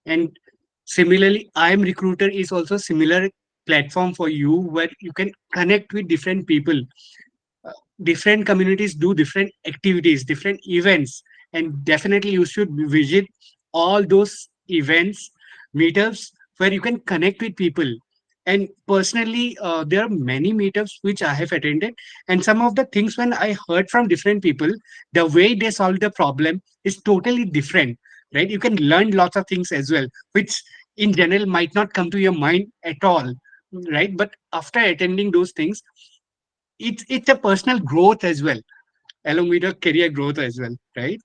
And similarly, I am recruiter is also similar platform for you, where you can connect with different people. Different communities do different activities, different events, and definitely you should visit all those events, meetups, where you can connect with people. And personally, there are many meetups which I have attended, and some of the things when I heard from different people, the way they solve the problem is totally different, right? You can learn lots of things as well, which in general might not come to your mind at all, right? But after attending those things, it's a personal growth as well, along with a career growth as well, right?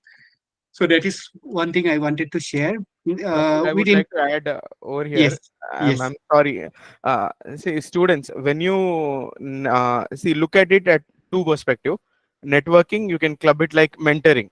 So that is one thing I wanted to share. I We would didn't. like to add over Yes, here. yes, I'm sorry. See, students, when you see, look at it at two perspective. Networking, you can club it like mentoring.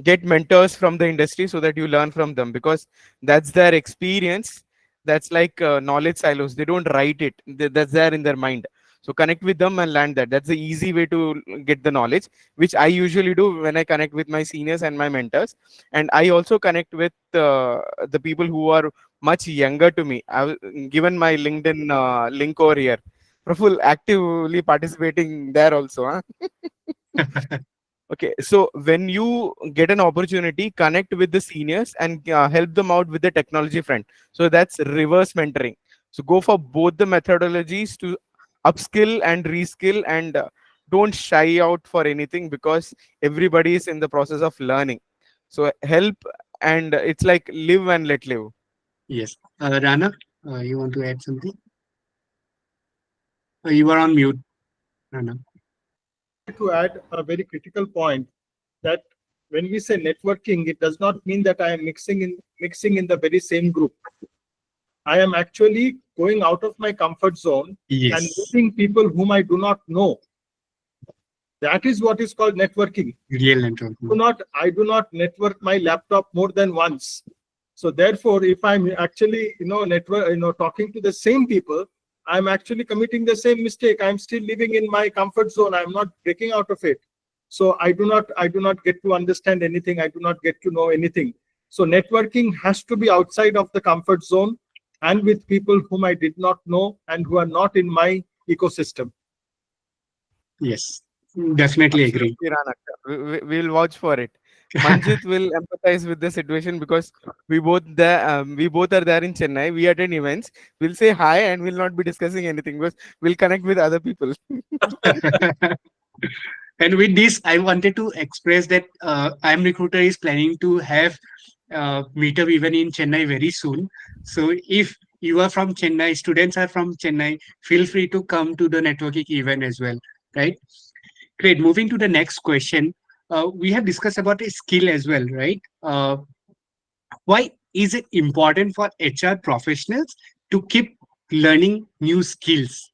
Get mentors from the industry so that you learn from them, because that's their experience. That's like knowledge silos. They don't write it. That's there in their mind. So connect with them and learn that. That's the easy way to get the knowledge, which I usually do when I connect with my seniors and my mentors. And I also connect with the people who are much younger to me. Given my LinkedIn link over here. Praful actively participating there also. Huh? Okay, so when you get an opportunity, connect with the seniors and help them out with the technology front. So that's reverse mentoring. So go for both the methodologies to upskill and reskill, and don't shy out for anything, because everybody is in the process of learning. So help, and it's like live and let live. yes. Rana, you want to add something? You are on mute, Rana. To add a very critical point, that when we say networking, it does not mean that I am mixing in the very same group. I am actually going out of my comfort zone and Yes, meeting people whom I do not know. That is what is called networking. real networking. I do not network my laptop more than once. So therefore, if I'm actually, talking to the same people, I'm actually committing the same mistake. I'm still living in my comfort zone. I'm not breaking out of it. So I do not get to understand anything. I do not get to know anything. So networking has to be outside of the comfort zone and with people whom I did not know and who are not in my ecosystem. Yes, definitely agree. Absolutely, Rana. We'll watch for it. Manjit will empathize with the situation, because we both are there in Chennai. We attend events. We'll say hi and we'll not be discussing anything, because we'll connect with other people. And with this, I wanted to express that I'm Recruiter is planning to have meetup even in Chennai very soon. So if you are from Chennai, students are from Chennai, feel free to come to the networking event as well, right? Great. Moving to the next question. We have discussed about a skill as well, right? Why is it important for HR professionals to keep learning new skills?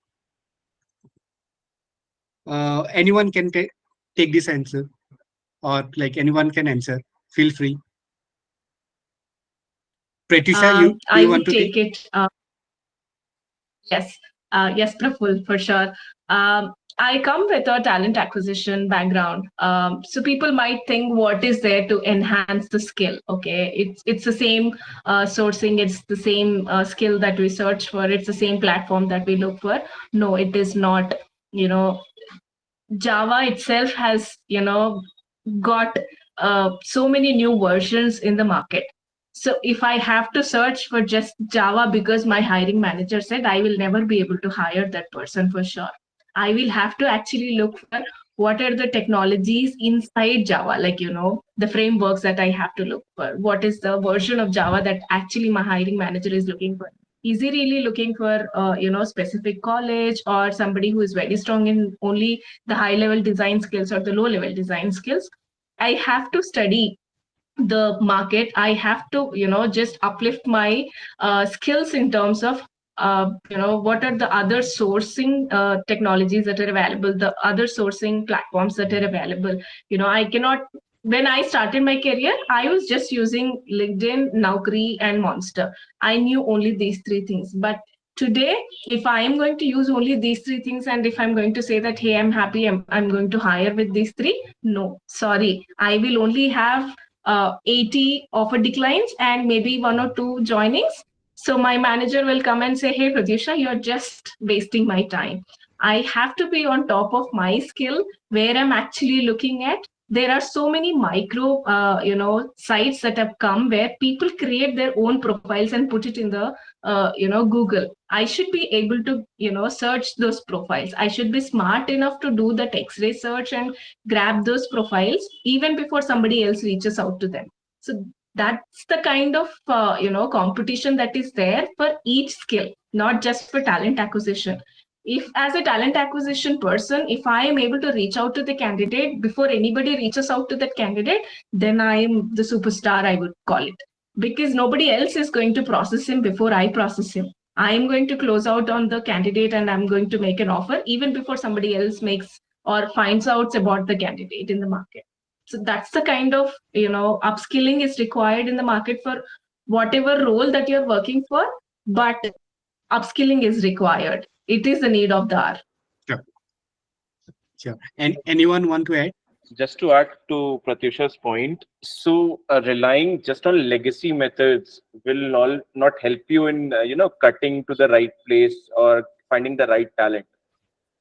Anyone can take this answer, or like anyone can answer. Feel free. Pratisha, I you would want to take? take it. Yes, yes, Praful, for sure. I come with a talent acquisition background, so people might think, what is there to enhance the skill? Okay, it's the same sourcing, it's the same skill that we search for, it's the same platform that we look for. No, it is not. You know, Java itself has, got so many new versions in the market. So if I have to search for just Java because my hiring manager said, I will never be able to hire that person for sure. I will have to actually look for what are the technologies inside Java, like, the frameworks that I have to look for. What is the version of Java that actually my hiring manager is looking for? Is he really looking for, specific college, or somebody who is very strong in only the high level design skills or the low level design skills? I have to study the market. I have to, just uplift my skills in terms of, what are the other sourcing technologies that are available, the other sourcing platforms that are available. I cannot. When I started my career, I was just using LinkedIn, Naukri, and Monster. I knew only these three things. But today, if I am going to use only these three things, and if I'm going to say that, hey, I'm happy, I'm going to hire with these three, no, sorry, I will only have 80 offer declines and maybe one or two joinings. So my manager will come and say, hey, Pradyusha, you're just wasting my time. I have to be on top of my skill, where I'm actually looking at. There are so many micro, sites that have come where people create their own profiles and put it in the, Google. I should be able to, search those profiles. I should be smart enough to do that X-ray search and grab those profiles even before somebody else reaches out to them. So that's the kind of competition that is there for each skill, not just for talent acquisition. If as a talent acquisition person, if I am able to reach out to the candidate before anybody reaches out to that candidate, then I am the superstar, I would call it. because nobody else is going to process him before I process him. I am going to close out on the candidate and I'm going to make an offer even before somebody else makes or finds out about the candidate in the market. So that's the kind of, upskilling is required in the market for whatever role that you're working for, but upskilling is required. It is the need of the hour. Sure. Sure. And anyone want to add? Just to add to Pratyusha's point, so relying just on legacy methods will not help you in cutting to the right place or finding the right talent.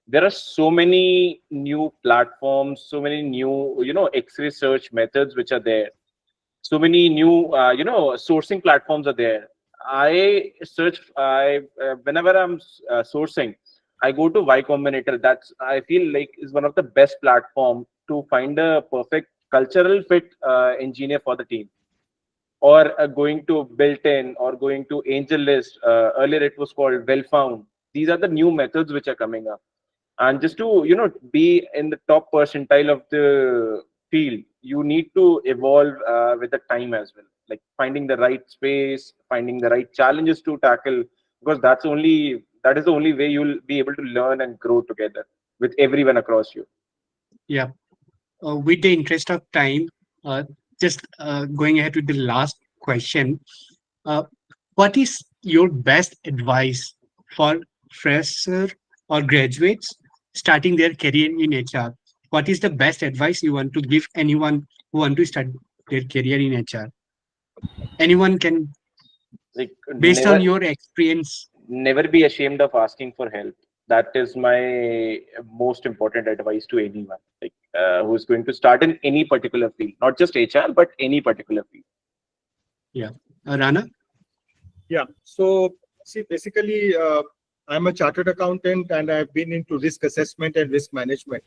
There are so many new platforms, so many new X-ray search methods which are there. So many new sourcing platforms are there. I search. I Whenever I'm sourcing, I go to Y Combinator. That's, I feel like, is one of the best platform to find a perfect cultural fit engineer for the team. Or going to built-in, or going to Angel List. Earlier it was called Well Found. These are the new methods which are coming up. And just to be in the top percentile of the field, you need to evolve with the time as well, like finding the right space, finding the right challenges to tackle, because that is the only way you'll be able to learn and grow together with everyone across you. Yeah. With the interest of time, just going ahead with the last question. Uh, what is your best advice for fresher or graduates starting their career in HR? What is the best advice you want to give anyone who want to start their career in HR? Anyone can, Like, based never on your experience. never be ashamed of asking for help. That is my most important advice to anyone, like who is going to start in any particular field, not just HR, but any particular field. Yeah. Rana? Yeah. So see, basically, I'm a chartered accountant and I've been into risk assessment and risk management.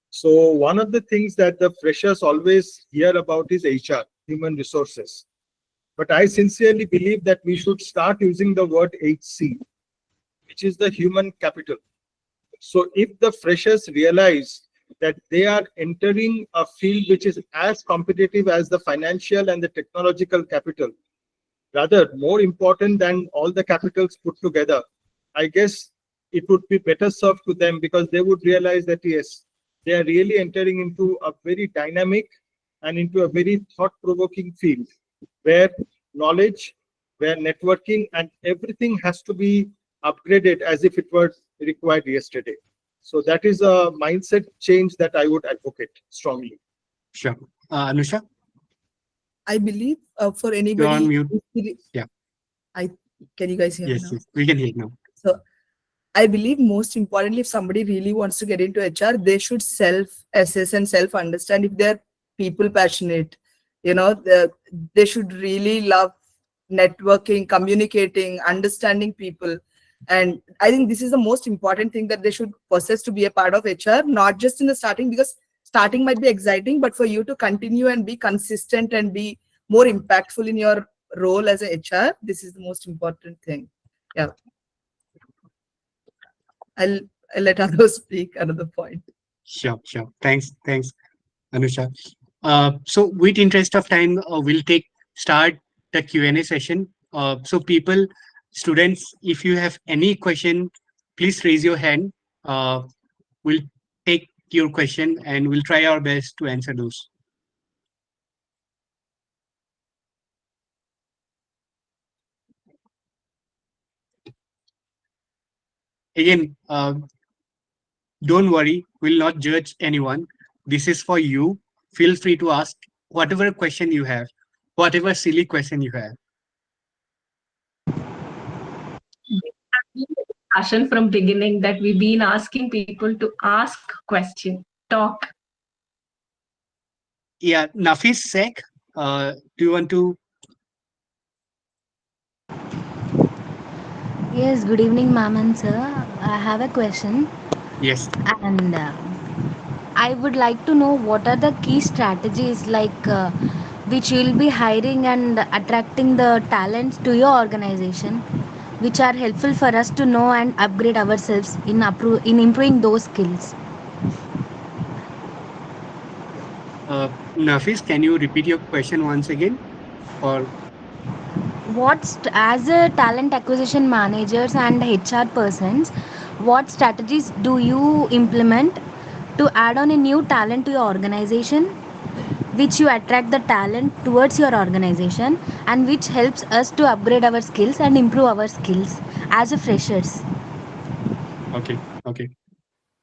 So one of the things that the freshers always hear about is HR, human resources. But I sincerely believe that we should start using the word HC, which is the human capital. So if the freshers realize that they are entering a field which is as competitive as the financial and the technological capital, rather more important than all the capitals put together, I guess it would be better served to them, because they would realize that yes, they are really entering into a very dynamic and into a very thought-provoking field where knowledge, where networking and everything has to be upgraded as if it were required yesterday. So that is a mindset change that I would advocate strongly. Sure. Anusha? I believe for You're on anybody. mute. Yeah. Can you guys hear me Yes, now? yes. We can hear now. So I believe most importantly, if somebody really wants to get into HR, they should self-assess and self-understand if they're people passionate. They should really love networking, communicating, understanding people. And I think this is the most important thing that they should possess to be a part of HR, not just in the starting, because starting might be exciting, but for you to continue and be consistent and be more impactful in your role as a HR, this is the most important thing. Yeah. I'll let others speak another point. Sure, sure. Thanks, Anusha. So with interest of time, we'll start the Q&A session. So people, students, if you have any question, please raise your hand. We'll take your question and we'll try our best to answer those. Again, don't worry, we'll not judge anyone. This is for you. Feel free to ask whatever question you have, whatever silly question you have. Passion from beginning that we've been asking people to ask question, talk. Yeah, Nafis Sek, do you want to? Yes, good evening, ma'am and sir. I have a question, Yes. and I would like to know what are the key strategies which you will be hiring and attracting the talents to your organization, which are helpful for us to know and upgrade ourselves in improving those skills. Nafis, can you repeat your question once again? Or As a talent acquisition managers and HR persons, what strategies do you implement to add on a new talent to your organization, which you attract the talent towards your organization, and which helps us to upgrade our skills and improve our skills as a freshers? Okay. Okay.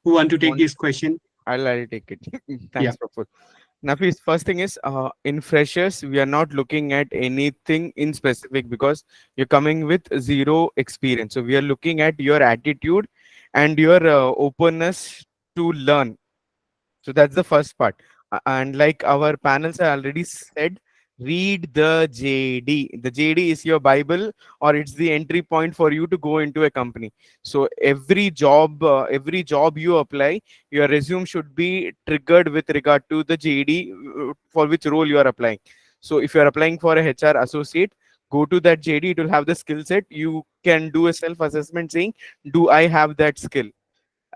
Who want to take One, this question? I'll take it. Yeah. Thanks, Praful. Nafis, first thing is in freshers, we are not looking at anything in specific because you're coming with zero experience. So we are looking at your attitude and your openness to learn. So that's the first part. And like our panels have already said, read the JD. The JD is your Bible, or it's the entry point for you to go into a company. So every job you apply, your resume should be triggered with regard to the JD for which role you are applying. So if you are applying for a HR associate, go to that JD. It will have the skill set. You can do a self assessment saying, do I have that skill?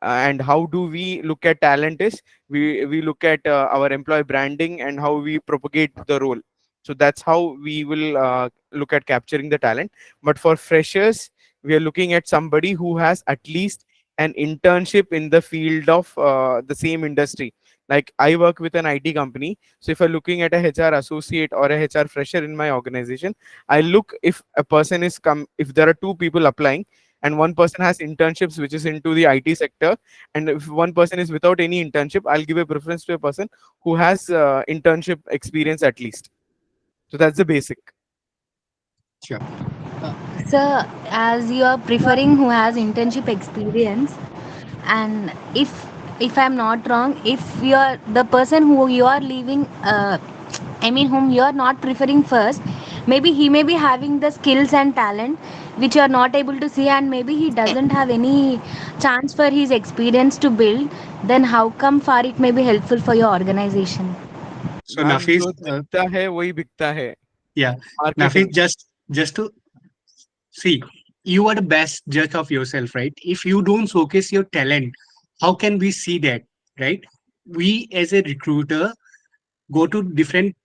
And how do we look at talent is we look at our employee branding and how we propagate the role. So that's how we will look at capturing the talent. But for freshers, we are looking at somebody who has at least an internship in the field of the same industry. Like I work with an IT company, so if I'm looking at a HR associate or a HR fresher in my organization, I look if a person is come if there are two people applying and one person has internships which is into the IT sector, and if one person is without any internship, I'll give a preference to a person who has internship experience at least. So that's the basic. Sure. Uh, So, as you are preferring who has internship experience, and if I'm not wrong, if you're the person who you are leaving, I mean whom you are not preferring first, maybe he may be having the skills and talent which you are not able to see, and maybe he doesn't have any chance for his experience to build. Then how come far it may be helpful for your organization? so ma'am Nafis, जो दिखता है वही बिकता है yeah, marketing. Nafis, just to see, you are the best judge of yourself, right? If you don't showcase your talent, how can we see that, right? We as a recruiter go to different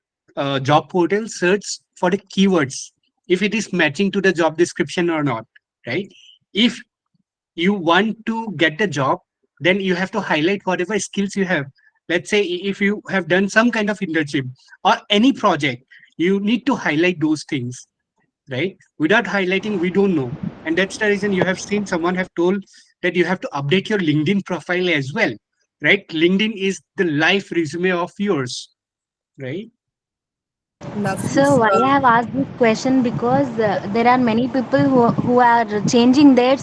job portals, search for the keywords if it is matching to the job description or not, right? If you want to get the job, then you have to highlight whatever skills you have. Let's say if you have done some kind of internship or any project, you need to highlight those things, right? Without highlighting, we don't know. And that's the reason you have seen someone have told that you have to update your LinkedIn profile as well, right? LinkedIn is the live resume of yours, right? So Nafis, why I have asked this question, because there are many people who are changing their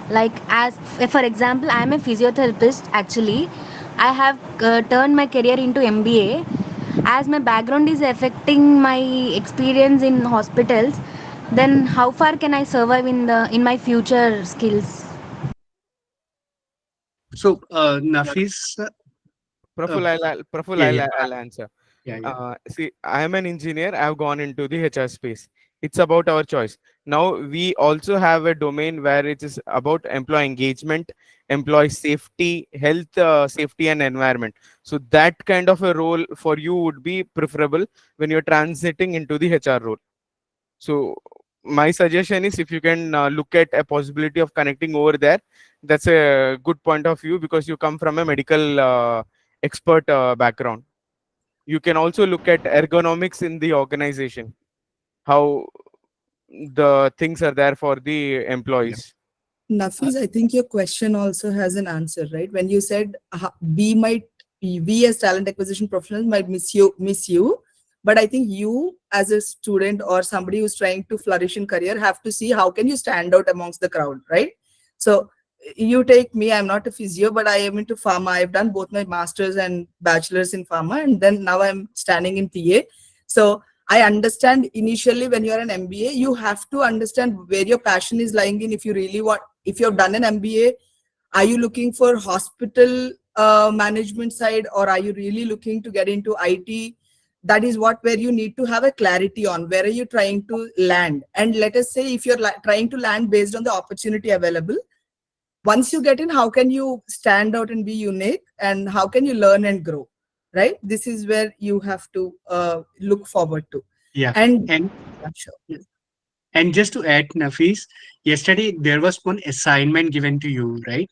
like, as for example, I am a physiotherapist actually. I have turned my career into MBA. As my background is affecting my experience in hospitals, then how far can I survive in my future skills? So, Nafis, uh, Praful, yeah, yeah, I'll answer. yeah, yeah. See, I am an engineer. I've gone into the HR space. It's about our choice. Now we also have a domain where it is about employee engagement, employee safety, health, safety, and environment. So that kind of a role for you would be preferable when you're transiting into the HR role. So my suggestion is if you can look at a possibility of connecting over there, that's a good point of view because you come from a medical expert background. You can also look at ergonomics in the organization, how the things are there for the Yeah. employees. Nafis, I think your question also has an answer, right? When you said we might, we as talent acquisition professionals might miss you, but I think you as a student or somebody who's trying to flourish in career have to see how can you stand out amongst the crowd, right? So you take me, I'm not a physio, but I am into pharma. I've done both my masters and bachelor's in pharma, and then now I'm standing in TA. So I understand initially when you're an MBA, you have to understand where your passion is lying in. If you really want, if you've done an MBA, are you looking for hospital management side, or are you really looking to get into IT? That is where you need to have a clarity on where are you trying to land. And let us say if you're trying to land based on the opportunity available, once you get in, how can you stand out and be unique, and how can you learn and grow, right? This is where you have to look forward to. Yeah. And And sure. and just to add, Nafis, yesterday there was one assignment given to you, right?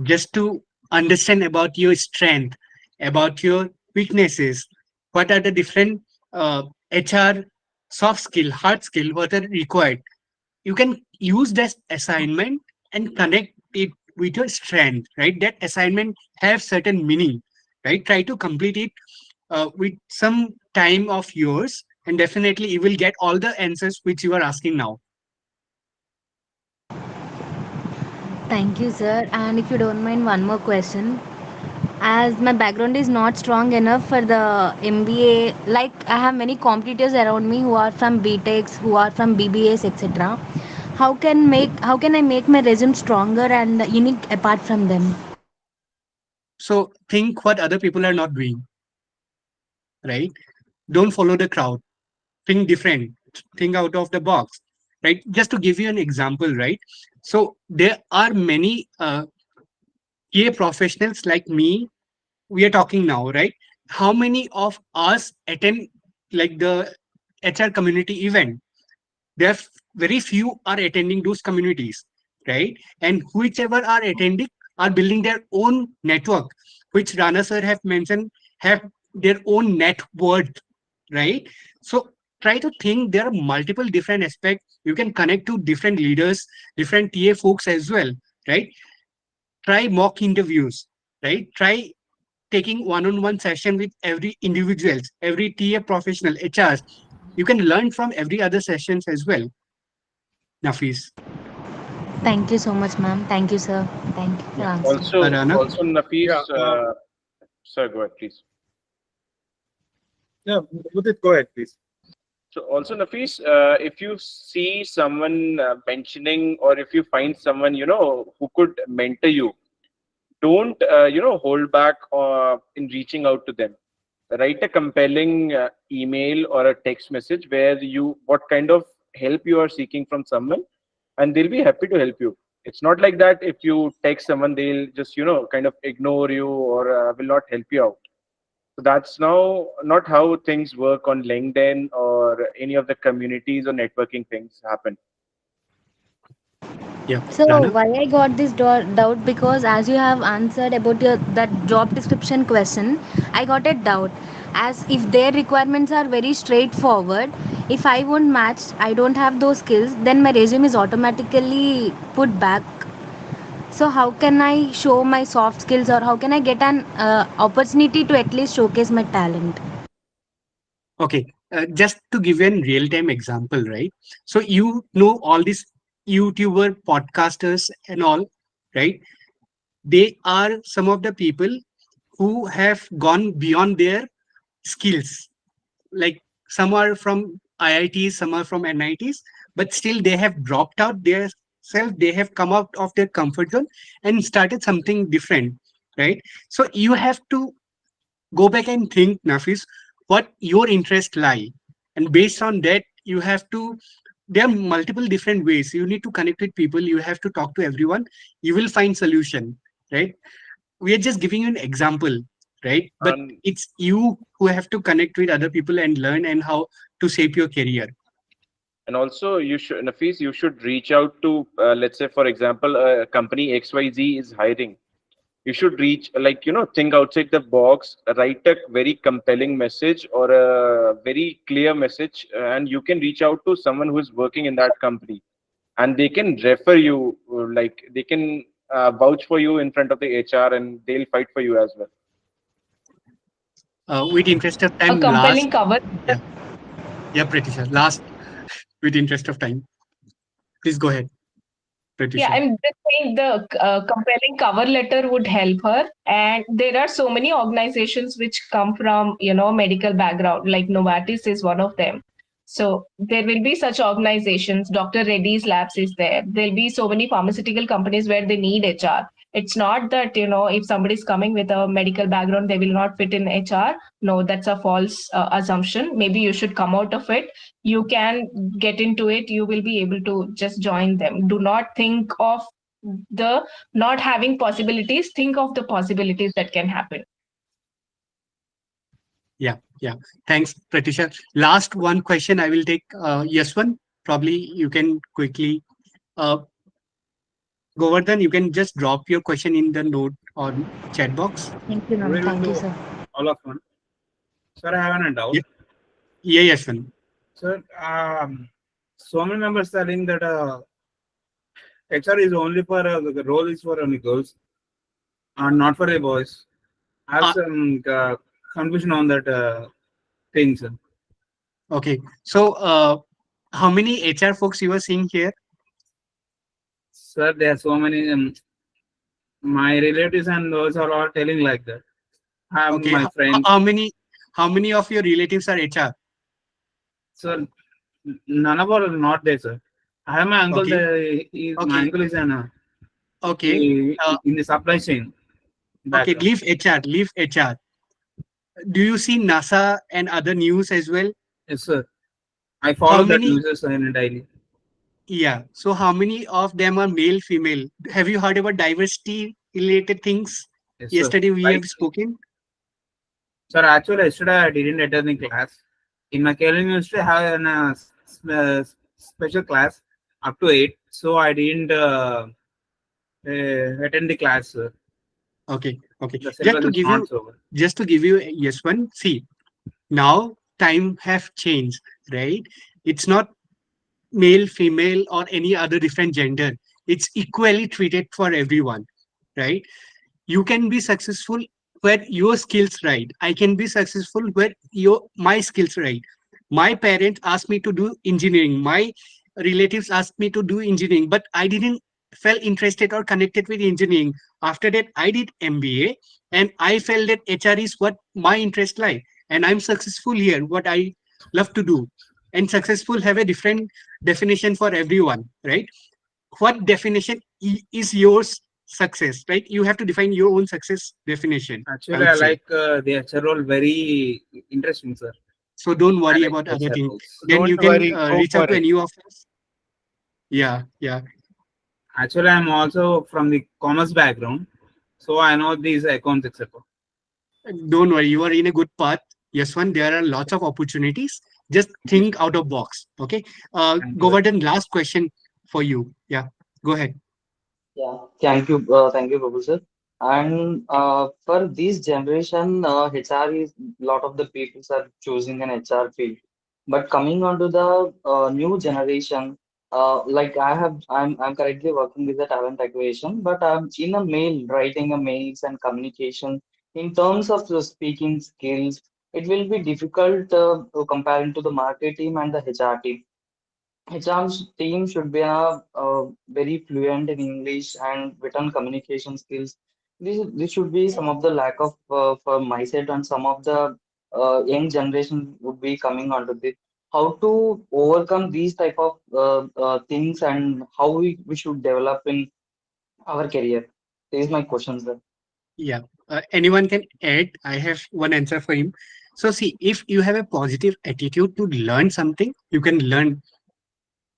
Just to understand about your strength, about your weaknesses, what are the different HR soft skill, hard skill, what are required. You can use that assignment and connect it with your strength, right? That assignment have certain meaning, right? Try to complete it with some time of yours, and definitely you will get all the answers which you are asking now. Thank you, sir. And if you don't mind, one more question. As my background is not strong enough for the MBA, like I have many competitors around me who are from BTechs, who are from BBAs, etc. How can I make my resume stronger and unique apart from them? So think what other people are not doing, right? Don't follow the crowd. Think different. Think out of the box, right? Just to give you an example, right? So there are many TA professionals like me. We are talking now, right? How many of us attend like the HR community event? There are very few are attending those communities, right? And whichever are attending are building their own network, which Rana sir have mentioned, have their own net worth, right? So try to think there are multiple different aspects. You can connect to different leaders, different TA folks as well, right? Try mock interviews, right? Try taking one-on-one session with every individuals, every TA professional, HRs. You can learn from every other sessions as well. Nafis. Thank you so much, ma'am. Thank you, sir. Thank you for Yeah. answering. Also, Rana. Nafis, Yeah, sir, go ahead, please. yeah, Mudit, go ahead, please. So also, Nafis, if you see someone mentioning, or if you find someone who could mentor you, don't hold back in reaching out to them. Write a compelling email or a text message where you what kind of help you are seeking from someone, and they'll be happy to help you. It's not like that if you text someone, they'll just kind of ignore you or will not help you out. So that's now not how things work on LinkedIn or any of the communities or networking things happen. Yeah. So Rana. why I got this doubt, because as you have answered about your that job description question, I got a doubt. As if their requirements are very straightforward, if I won't match, I don't have those skills, then my resume is automatically put back. So how can I show my soft skills, or how can I get an opportunity to at least showcase my talent? Okay. Just to give you a real-time example, right? So you know all these YouTuber podcasters and all, right? They are some of the people who have gone beyond their skills. Like some are from IITs, some are from NITs, but still they have dropped out their self. They have come out of their comfort zone and started something different, right? So you have to go back and think, Nafis, what your interests lie, and based on that, you have to. There are multiple different ways. You need to connect with people. You have to talk to everyone. You will find solution, right? We are just giving you an example, right? But And it's you who have to connect with other people and learn and how to shape your career. and also, you should, Nafis, you should reach out to, let's say, for example, a company XYZ is hiring. You should reach, like, think outside the box, write a very compelling message or a very clear message, and you can reach out to someone who is working in that company, and they can refer you, like, they can vouch for you in front of the HR, and they'll fight for you as well. With interest of A time, last. compelling cover. Yeah, yeah, Pratisha. Last, with interest of time, please go ahead, Yeah, Pratisha. I'm just saying the compelling cover letter would help her. And there are so many organizations which come from, medical background, like Novartis is one of them. So there will be such organizations. Dr. Reddy's Labs is there. There'll be so many pharmaceutical companies where they need HR. It's not that, if somebody's coming with a medical background, they will not fit in HR. No, that's a false assumption. Maybe you should come out of it. You can get into it. You will be able to just join them. Do not think of the not having possibilities. Think of the possibilities that can happen. Yeah, Thanks, Pratisha. Last one question I will take. Yes, one. Probably you can quickly. Uh, Govardhan, you can just drop your question in the note or chat box. Thank you, ma'am. Good evening Thank you, to sir. all of one. Sir, I have a doubt. Yeah, yeah, yes, one. Sir, so many members telling that HR is only for the role is for only girls and not for the boys. I have Uh, some confusion on that thing, sir. okay. So, how many HR folks you are seeing here? Sir, there are so many. My relatives and those are all telling like that. I have Okay. my friends. How many of your relatives are HR? Sir, none of all not there, sir. I have my uncle. Okay. My Okay. uncle is Okay. Uh, in the supply chain okay. background. Leave HR. Leave HR. Do you see NASA and other news as well? Yes, sir. I How follow that many? news in daily. Yeah. So how many of them are male, female? Have you heard about diversity related things? Yes, sir. Yesterday we Like, have spoken. sir, actually, yesterday I didn't attend the class. In my Kerala University, I have an special class up to 8. So I didn't attend the class, sir. Okay. Okay. The syllabus is not so good. Just to give you a yes one. See, now time have changed, right? It's not male, female, or any other different gender. It's equally treated for everyone, right? You can be successful where your skills right. I can be successful where your my skills right. My parents asked me to do engineering. My relatives asked me to do engineering, but I didn't felt interested or connected with engineering. After that, I did MBA, and I felt that HR is what my interest lie, and I'm successful here. What I love to do, and successful have a different definition for everyone, right? What definition is yours success, right? You have to define your own success definition, I Actually, would I say. like the HR role very interesting, sir. So don't I worry like about other HR things. roles. Then Don't you can worry, go reach for out to it. any of us. Yeah, Actually, I'm also from the commerce background, so I know these accounts, etc. don't worry, you are in a good path. Yes, one, there are lots of opportunities. Just think out of box. Okay. Thank you. Govardhan, last question for you. Yeah, go ahead. Yeah, thank you, Professor. And for this generation, HR is lot of the people are choosing an HR field. But coming on to the new generation, like I'm currently working with the talent acquisition, but I'm in a mail, writing a mails and communication. In terms of the speaking skills, it will be difficult comparing to the market team and the HR team. HR's team should be very fluent in English and written communication skills. This should be some of the lack of for my side and some of the young generation would be coming onto this. How to overcome these type of things and how we should develop in our career. This is my question, sir. Yeah. Anyone can add. I have one answer for him. So see, if you have a positive attitude to learn something, you can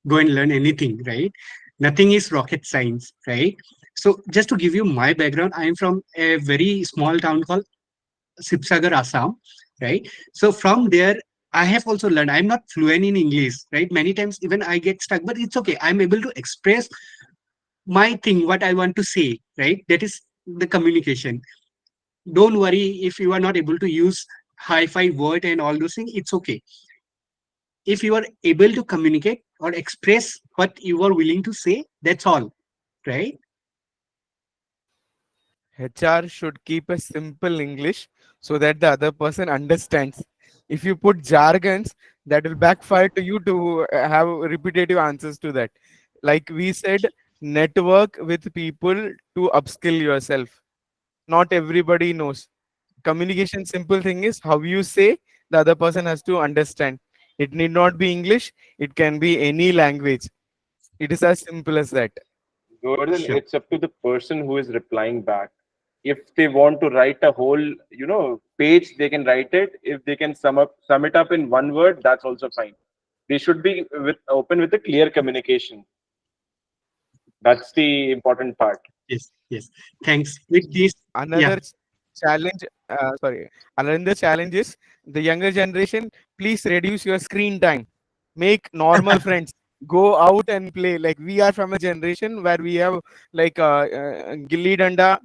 go and learn anything, right? Nothing is rocket science, right? So just to give you my background, I am from a very small town called Sibsagar, Assam, right? So from there, I have also learned. I'm not fluent in English, right? Many times even I get stuck, but it's okay. I'm able to express my thing, what I want to say, right? That is the communication. Don't worry if you are not able to use hi-fi word and all those things. It's okay. If you are able to communicate or express what you are willing to say, that's all, right? HR should keep a simple English so that the other person understands. If you put jargons, that will backfire to you to have repetitive answers to that. Like we said, network with people to upskill yourself. Not everybody knows. Communication simple thing is how you say, the other person has to understand. It need not be English, it can be any language. It is as simple as that. Gordon, Sure. it's up to the person who is replying back. If they want to write a whole, page, they can write it. If they can sum it up in one word, that's also fine. They should be open with a clear communication. That's the important part. Yes, yes. Thanks. With this, yeah, Another challenge, sorry, another challenge is the younger generation. Please reduce your screen time. Make normal friends. Go out and play. Like we are from a generation where we have like gilli danda,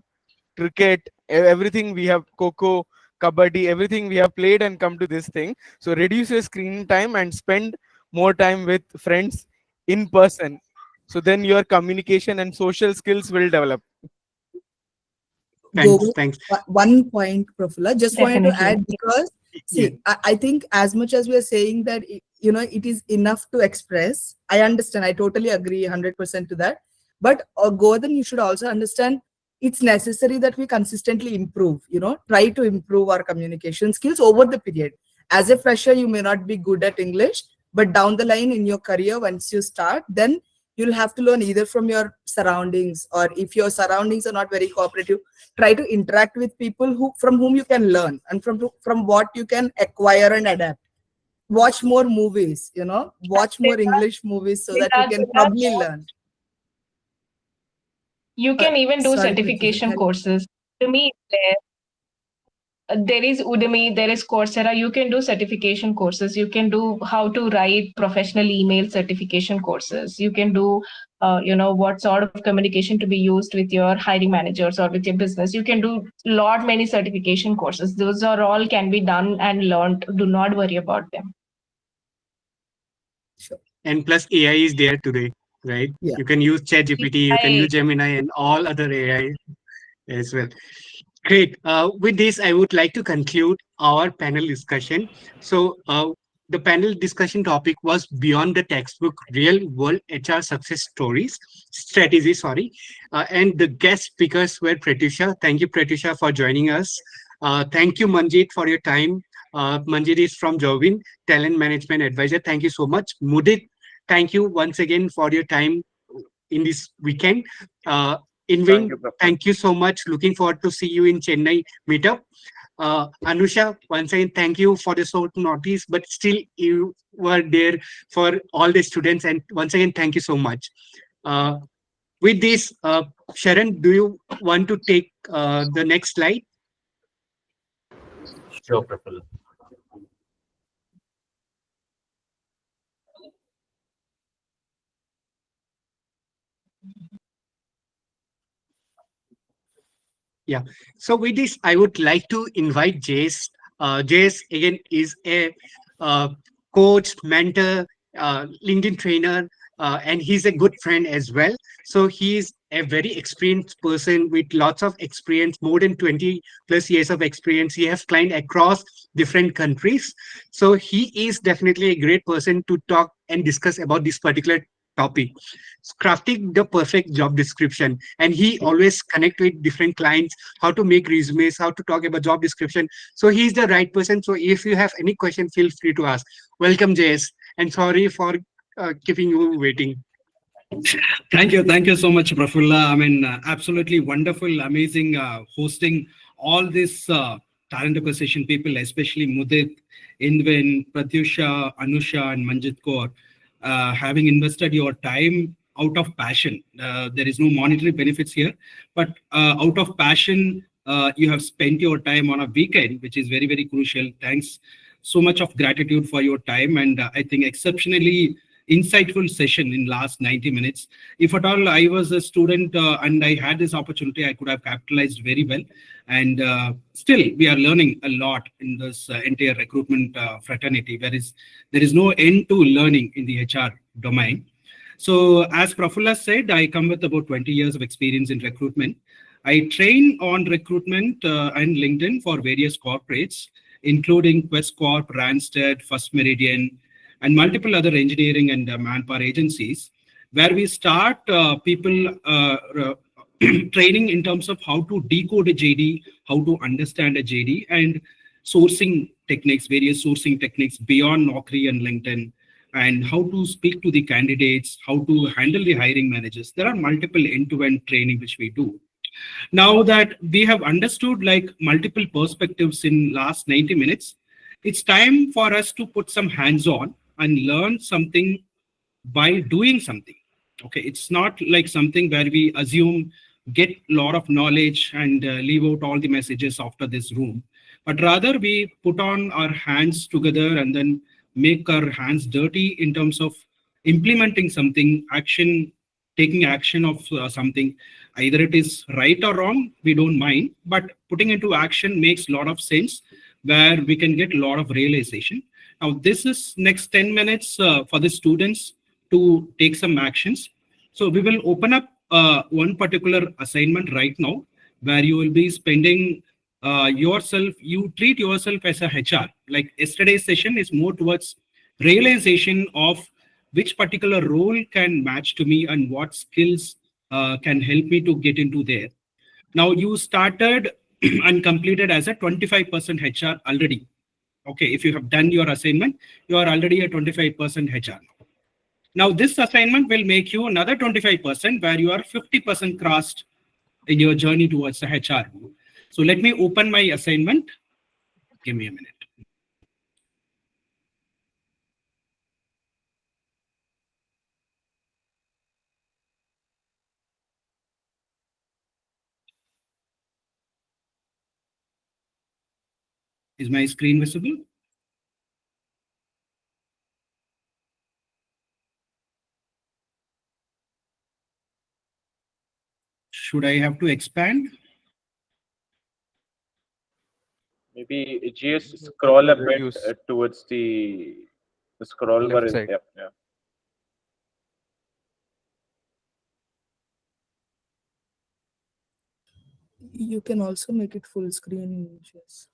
cricket, everything we have, coco, kabaddi, everything we have played and come to this thing. So reduce your screen time and spend more time with friends in person. So then your communication and social skills will develop. Thanks, Go thanks. one point, Prafula. Just wanted to Definitely. add because Yeah. see, I think as much as we are saying that it is enough to express. I understand. I totally agree 100% to that. But Gordon, you should also understand it's necessary that we consistently improve. Try to improve our communication skills over the period. As a fresher, you may not be good at English, but down the line in your career, once you start, then you'll have to learn either from your surroundings, or if your surroundings are not very cooperative, try to interact with people from whom you can learn, and from what you can acquire and adapt. Watch more movies, watch more English movies so that you can probably learn. You can even do Sorry, Prithvi, certification courses. To me, there is Udemy, there is Coursera. You can do certification courses. You can do how to write professional email certification courses. You can do, what sort of communication to be used with your hiring managers or with your business. You can do lot many certification courses. Those are all can be done and learned. Do not worry about them. And plus AI is there today, right? Yeah. You can use ChatGPT, you can use Gemini and all other AI as well. Great. With this, I would like to conclude our panel discussion. So, the panel discussion topic was beyond the textbook, real world HR success stories, strategy, sorry. And the guest speakers were Pratusha. Thank you, Pratusha, for joining us. Thank you, Manjit, for your time. Manjit is from Jovin, Talent Management Advisor. Thank you so much. Mudit, thank you once again for your time in this weekend. Inwin, thank you so much. Looking forward to see you in Chennai meetup. Anusha, once again, thank you for the short notice, but still you were there for all the students. And once again, thank you so much. With this, Sharon, do you want to take the next slide? Sure, Praful. Yeah. So with this, I would like to invite Jace. Jace again is a coach, mentor, LinkedIn trainer, and he's a good friend as well. So he's a very experienced person with lots of experience, more than 20 plus years of experience. He has climbed across different countries. So he is definitely a great person to talk and discuss about this particular topic, crafting the perfect job description. And he always connect with different clients, how to make resumes, how to talk about job description. So he's the right person. So if you have any question, feel free to ask. Welcome, Jayesh, and sorry for keeping you waiting. Thank you so much, Prafulla. I mean, absolutely wonderful, amazing hosting all this talent acquisition people, especially Mudit, Indvin, Pratyusha, Anusha, and Manjit Kaur, having invested your time out of passion. There is no monetary benefits here, but out of passion, you have spent your time on a weekend, which is very, very crucial. Thanks so much of gratitude for your time, and I think exceptionally insightful session in last 90 minutes. If at all I was a student and I had this opportunity, I could have capitalized very well. And still, we are learning a lot in this entire recruitment fraternity. There is no end to learning in the HR domain. So as Prafulla said, I come with about 20 years of experience in recruitment. I train on recruitment and LinkedIn for various corporates, including Quest Corp, Randstad, First Meridian, and multiple other engineering and manpower agencies, where we start people training in terms of how to decode a JD, how to understand a JD, and sourcing techniques, various sourcing techniques beyond Naukri and LinkedIn, and how to speak to the candidates, how to handle the hiring managers. There are multiple end-to-end training which we do. Now that we have understood like multiple perspectives in last 90 minutes, it's time for us to put some hands on and learn something by doing something. Okay, it's not like something where we assume get a lot of knowledge and leave out all the messages after this room, but rather we put on our hands together and then make our hands dirty in terms of implementing something, action, taking action of something. Either it is right or wrong, we don't mind, but putting into action makes a lot of sense where we can get a lot of realization. Now, this is next 10 minutes for the students to take some actions. So we will open up one particular assignment right now where you will be spending yourself, you treat yourself as a HR. Like yesterday's session is more towards realization of which particular role can match to me and what skills can help me to get into there. Now you started and completed as a 25% HR already. Okay, if you have done your assignment, you are already a 25% HR. Now this assignment will make you another 25% where you are 50% crossed in your journey towards the HR. So let me open my assignment. Give me a minute. Is my screen visible? Should I have to expand? Maybe GS scroll a bit Reduce. towards the scroll bar. Left side. Yeah. You can also make it full screen. Yes.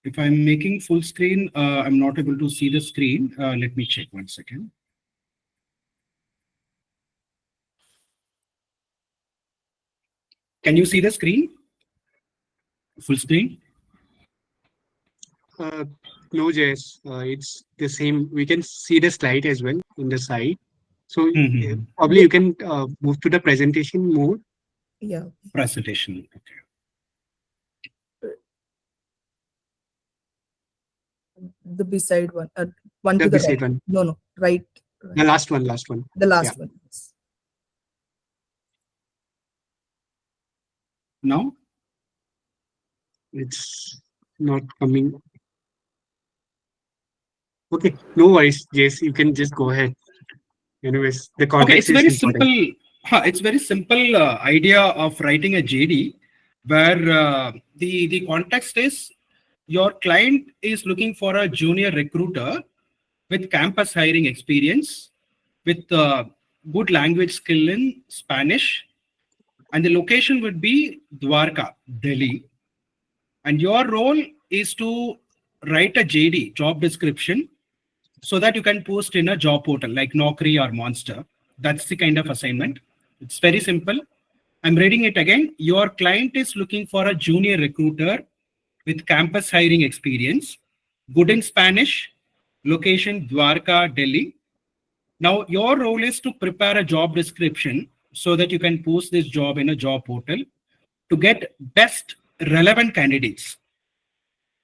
If I'm making full screen, I'm not able to see the screen. Let me check 1 second. Can you see the screen? Full screen? No, Jess, it's the same. We can see the slide as well in the side. So probably you can move to the presentation mode. Yeah. Presentation. Okay. The beside one. One The to the beside right. one. No, right. The last one. The last Yeah. one. Now? It's not coming. Okay, no worries, Jace. You can just go ahead. Anyways, the Okay, context it's is very important. simple. It's very simple idea of writing a JD where the context is your client is looking for a junior recruiter with campus hiring experience, with good language skill in Spanish, and the location would be Dwarka, Delhi. And your role is to write a JD, job description, so that you can post in a job portal like Naukri or Monster. That's the kind of assignment. It's very simple. I'm reading it again. Your client is looking for a junior recruiter with campus hiring experience, good in Spanish, location Dwarka, Delhi. Now, your role is to prepare a job description so that you can post this job in a job portal to get best relevant candidates.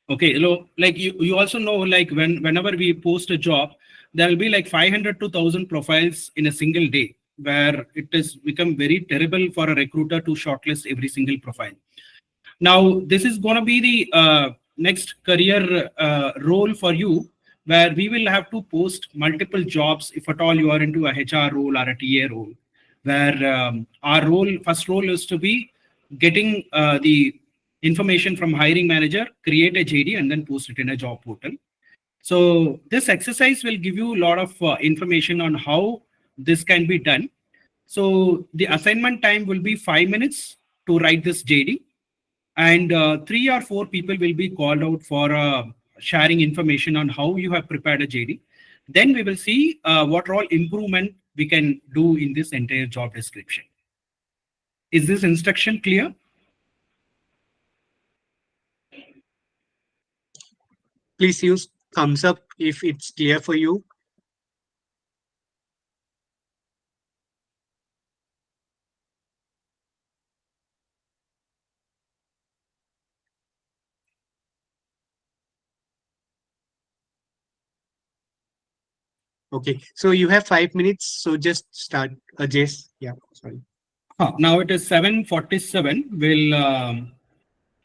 Okay, like you also know, like whenever we post a job, there will be like 500 to 1,000 profiles in a single day, where it has become very terrible for a recruiter to shortlist every single profile. Now, this is going to be the next career role for you, where we will have to post multiple jobs if at all you are into a HR role or a TA role, where our first role is to be getting the information from hiring manager, create a JD, and then post it in a job portal. So this exercise will give you a lot of information on how this can be done. So the assignment time will be 5 minutes to write this JD, and 3 or 4 people will be called out for sharing information on how you have prepared a JD. Then we will see what all improvement we can do in this entire job description. Is this instruction clear? Please use thumbs up if it's clear for you. Okay, so you have 5 minutes, so just start. Jace, yeah, sorry. Now it is 7:47. We'll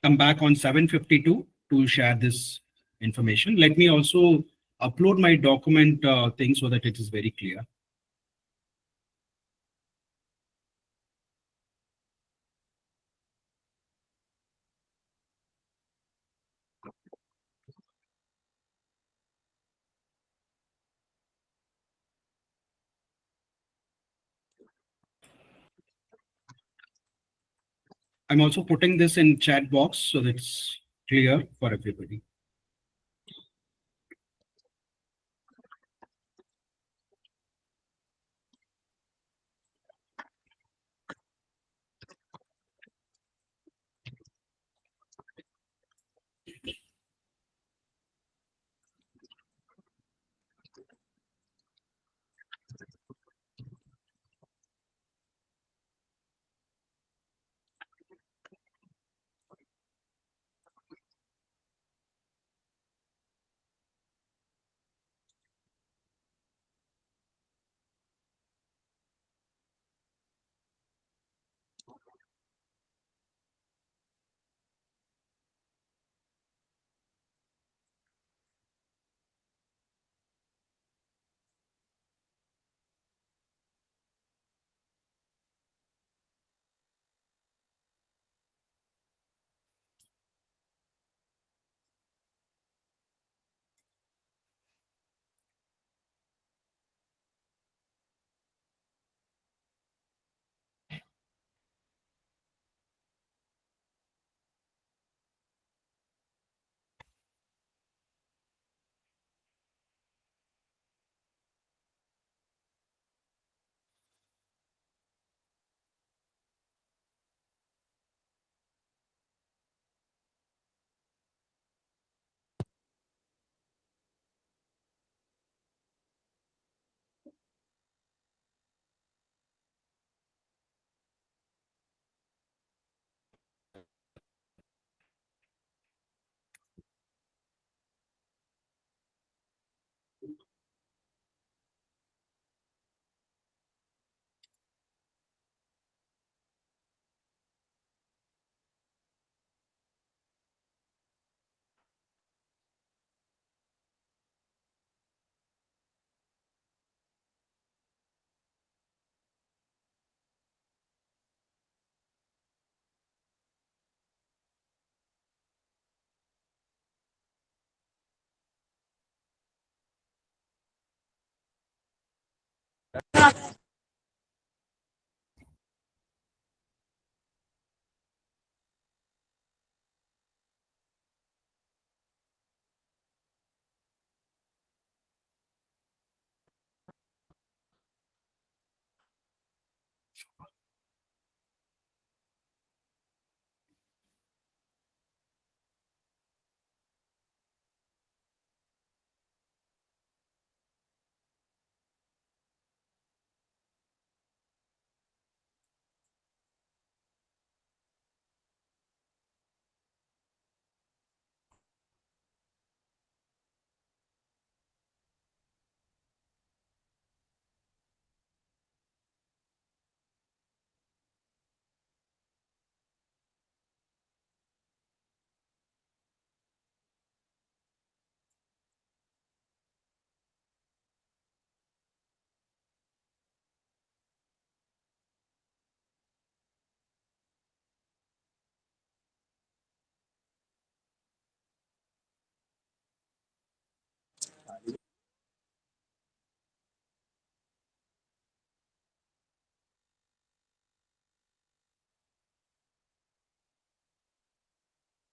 come back on 7:52 to share this information. Let me also upload my document thing so that it is very clear. I'm also putting this in chat box so that it's clear for everybody.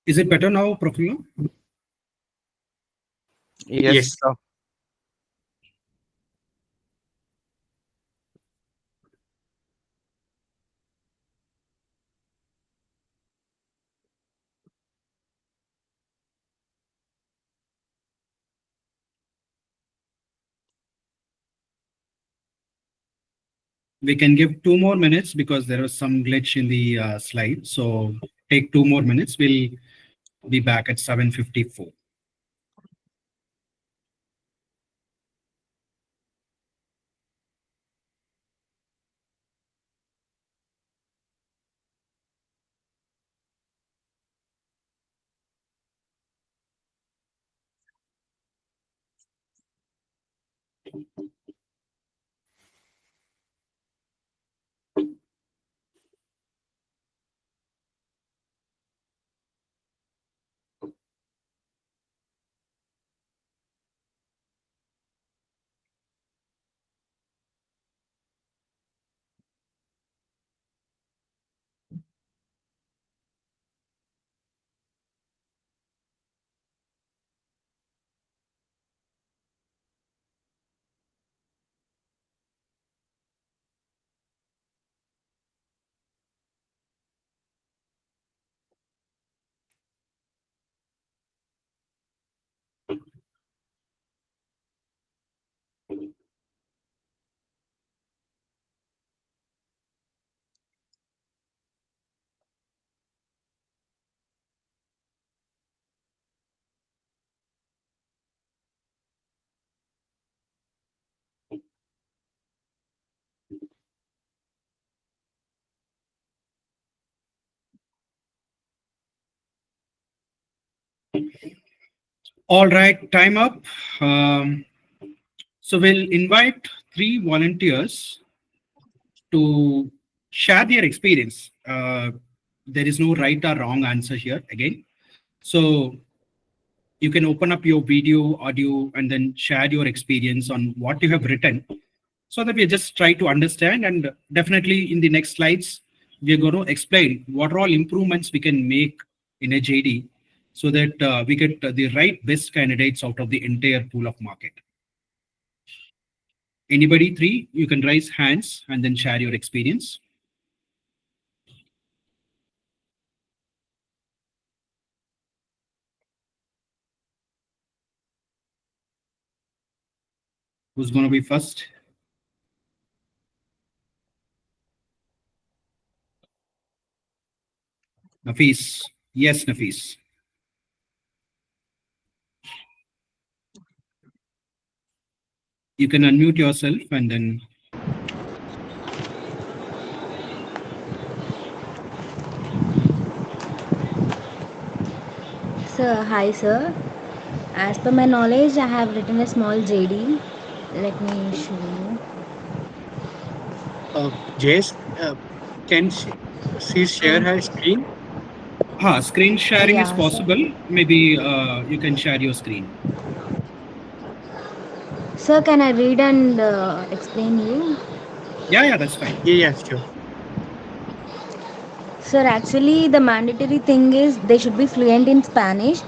Is it better now, Prafulla? Yes. We can give 2 more minutes because there was some glitch in the slide. So take 2 more minutes. We'll be back at 7:54. All right, time up. So we'll invite 3 volunteers to share their experience. There is no right or wrong answer here again. So you can open up your video, audio, and then share your experience on what you have written so that we just try to understand. And definitely in the next slides, we're going to explain what are all improvements we can make in a JD so that we get the right best candidates out of the entire pool of market. Anybody 3, you can raise hands and then share your experience. Who's going to be first? Nafis. Yes, Nafis. You can unmute yourself and then. Sir, hi sir. As per my knowledge, I have written a small JD. Let me show you. Jace, can she share her screen? Screen sharing is Yeah, sir. possible. Maybe you can share your screen. Sir, can I read and explain you? Yeah, that's fine. Yeah, sure. Sir, actually, the mandatory thing is they should be fluent in Spanish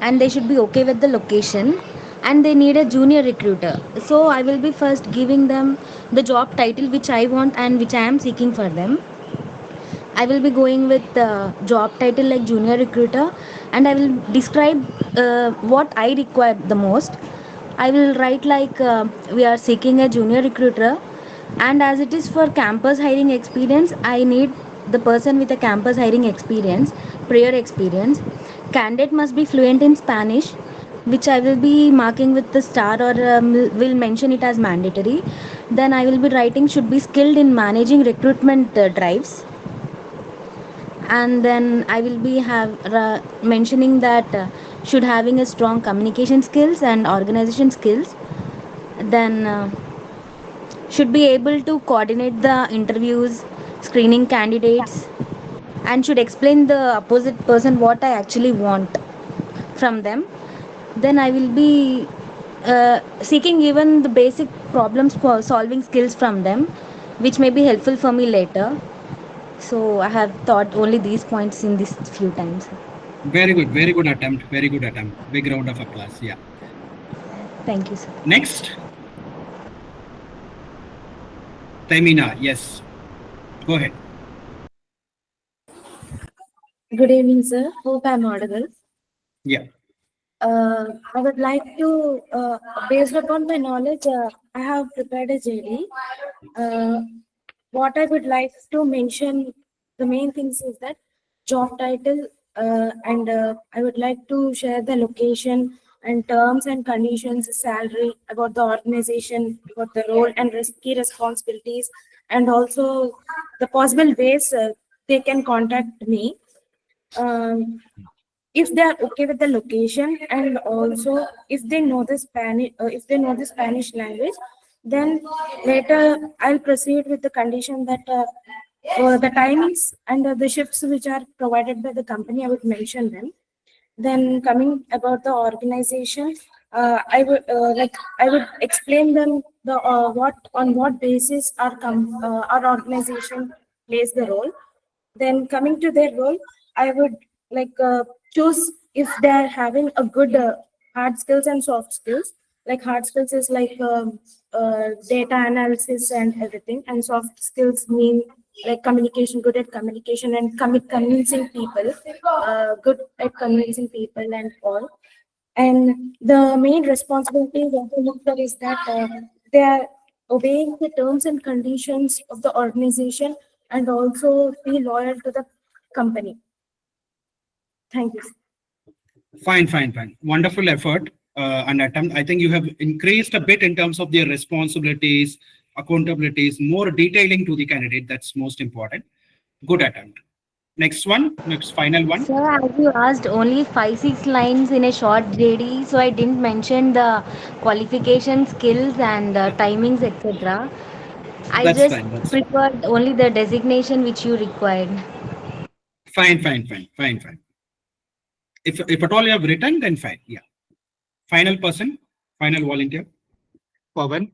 and they should be okay with the location and they need a junior recruiter. So, I will be first giving them the job title which I want and which I am seeking for them. I will be going with the job title like junior recruiter and I will describe what I require the most. I will write like we are seeking a junior recruiter and as it is for campus hiring experience, I need the person with a campus hiring experience, prior experience. Candidate must be fluent in Spanish, which I will be marking with the star or will mention it as mandatory. Then I will be writing should be skilled in managing recruitment drives and then I will be mentioning that should having a strong communication skills and organization skills, then should be able to coordinate the interviews, screening candidates, and should explain the opposite person what I actually want from them. Then I will be seeking even the basic problems for solving skills from them, which may be helpful for me later. So I have thought only these points in this few times. Very good attempt. Very good attempt. Big round of applause. Yeah. Thank you, sir. Next. Tamina, yes. Go ahead. Good evening, sir. Hope I'm audible. Yeah. I would like to, based upon my knowledge, I have prepared a JD. What I would like to mention, the main things is that job title, and I would like to share the location and terms and conditions, salary, about the organization, about the role and key responsibilities, and also the possible ways they can contact me. Um, if they are okay with the location, and also if they know the Spanish language, then later I'll proceed with the condition that the timings and the shifts which are provided by the company, I would mention them. Then coming about the organization, I would explain them the what basis our organization plays the role. Then coming to their role, I would choose if they are having a good hard skills and soft skills. Like hard skills is like data analysis and everything, and soft skills mean like communication, good at communication and convincing people, good at convincing people and all. And the main responsibility of the looker is that they are obeying the terms and conditions of the organization and also be loyal to the company. Thank you. Fine. Wonderful effort and attempt. I think you have increased a bit in terms of their responsibilities, accountabilities, more detailing to the candidate. That's most important. Good attempt. Next final one. Sir, as you asked only 5-6 lines in a short JD, so I didn't mention the qualification skills and timings, etc. I That's just fine. That's preferred only the designation which you required. fine. If at all you have written, then fine. Yeah. Final person, final volunteer. Pawan.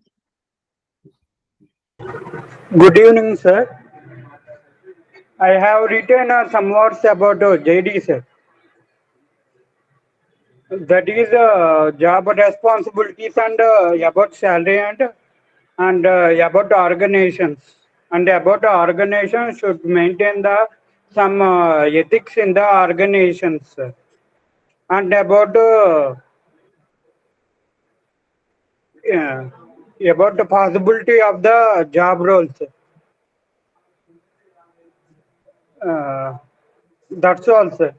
Good evening, sir. I have written some words about JD, sir. That is job responsibilities and about salary and about organizations. And about the organization should maintain the some ethics in the organizations, sir. And about the possibility of the job roles. That's all, sir.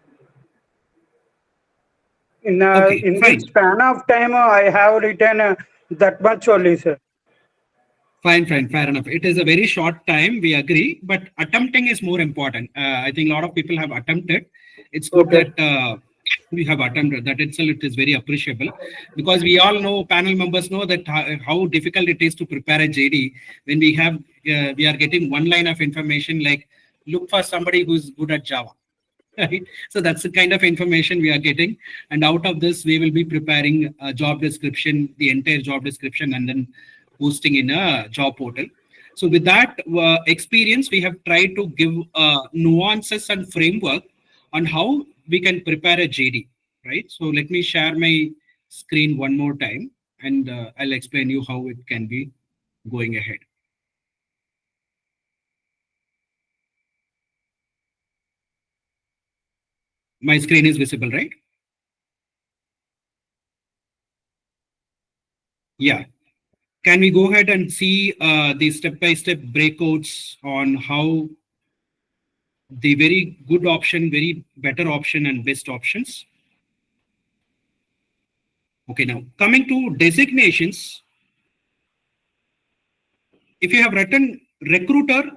In this span of time, I have written that much only, sir. Fine, fair enough. It is a very short time, we agree, but attempting is more important. I think a lot of people have attempted. It's good that we have attempted. That itself it is very appreciable, because we all know, panel members know that how difficult it is to prepare a JD when we are getting one line of information like look for somebody who's good at Java. Right? So that's the kind of information we are getting, and out of this we will be preparing a job description, the entire job description, and then posting in a job portal. So with that experience, we have tried to give nuances and framework on how we can prepare a JD, right? So let me share my screen one more time, and I'll explain you how it can be going ahead. My screen is visible, right? Yeah. Can we go ahead and see the step-by-step breakouts on how the very good option, very better option, and best options? Okay, now coming to designations. If you have written recruiter,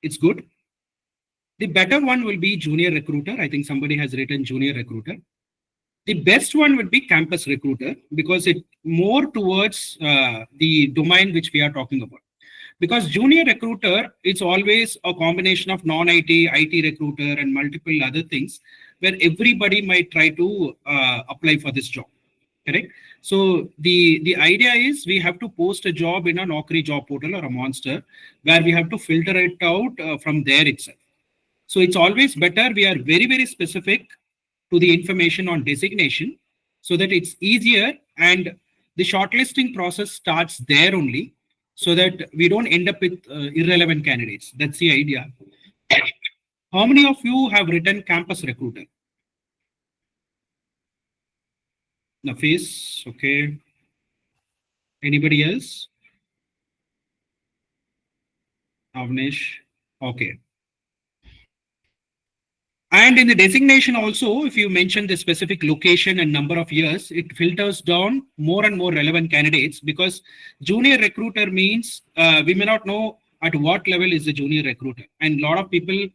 it's good. The better one will be junior recruiter. I think somebody has written junior recruiter. The best one would be campus recruiter, because it more towards the domain which we are talking about. Because junior recruiter, it's always a combination of non-IT, IT recruiter, and multiple other things where everybody might try to apply for this job. Correct? So the idea is we have to post a job in a Naukri job portal or a Monster, where we have to filter it out from there itself. So it's always better we are very, very specific to the information on designation, so that it's easier and the shortlisting process starts there only, so that we don't end up with irrelevant candidates. That's the idea. How many of you have written campus recruiter? Nafis, okay. Anybody else? Avnish, okay. And in the designation also, if you mention the specific location and number of years, it filters down more and more relevant candidates, because junior recruiter means we may not know at what level is the junior recruiter. And a lot of people,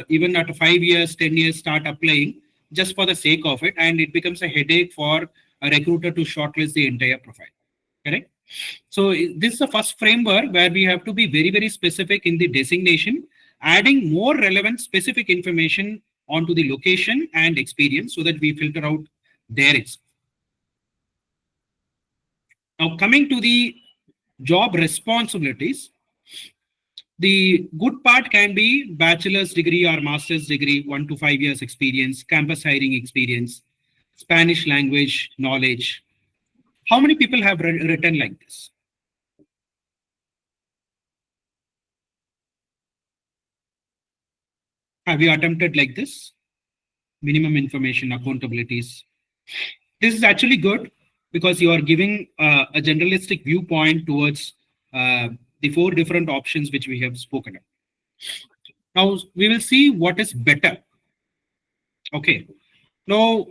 even at 5 years, 10 years, start applying, just for the sake of it, and it becomes a headache for a recruiter to shortlist the entire profile. Correct? So this is the first framework where we have to be very, very specific in the designation, adding more relevant specific information onto the location and experience so that we filter out their experience. Now, coming to the job responsibilities, the good part can be bachelor's degree or master's degree, 1 to 5 years experience, campus hiring experience, Spanish language knowledge. How many people have written like this? Have you attempted like this? Minimum information, accountabilities. This is actually good because you are giving a generalistic viewpoint towards the 4 different options which we have spoken of. Now we will see what is better. Okay. Now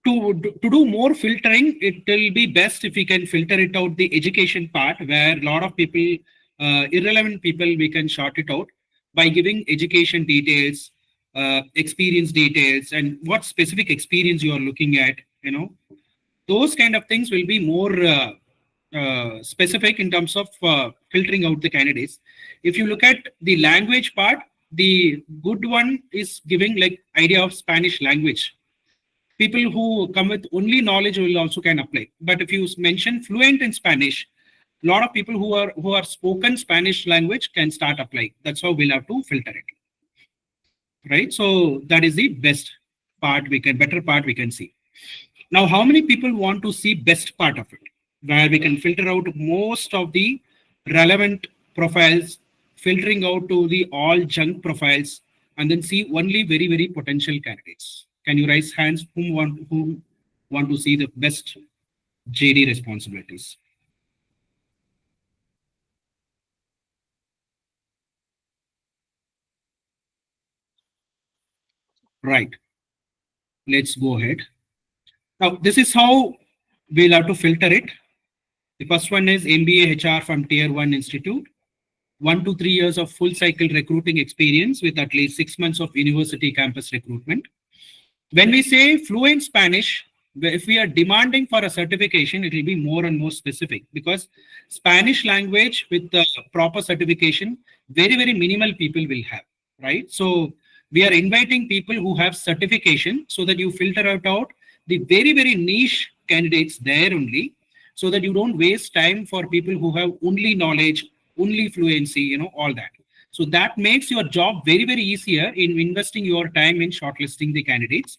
to do more filtering, it will be best if we can filter it out the education part, where a lot of people, irrelevant people, we can short it out by giving education details, experience details, and what specific experience you are looking at. Those kind of things will be more specific in terms of filtering out the candidates. If you look at the language part, the good one is giving like idea of Spanish language. People who come with only knowledge will also can apply. But if you mention fluent in Spanish, a lot of people who are spoken Spanish language can start applying. That's how we'll have to filter it. Right? So that is the best part better part we can see. Now, how many people want to see best part of it, where we can filter out most of the relevant profiles, filtering out to the all junk profiles, and then see only very, very potential candidates? Can you raise hands who want to see the best JD responsibilities? Right. Let's go ahead. Now, this is how we'll have to filter it. The first one is MBA HR from Tier 1 Institute. 1 to 3 years of full cycle recruiting experience with at least 6 months of university campus recruitment. When we say fluent Spanish, if we are demanding for a certification, it will be more and more specific, because Spanish language with the proper certification, very, very minimal people will have, right? So we are inviting people who have certification so that you filter out the very, very niche candidates there only, so that you don't waste time for people who have only knowledge, only fluency, all that. So that makes your job very, very easier in investing your time in shortlisting the candidates.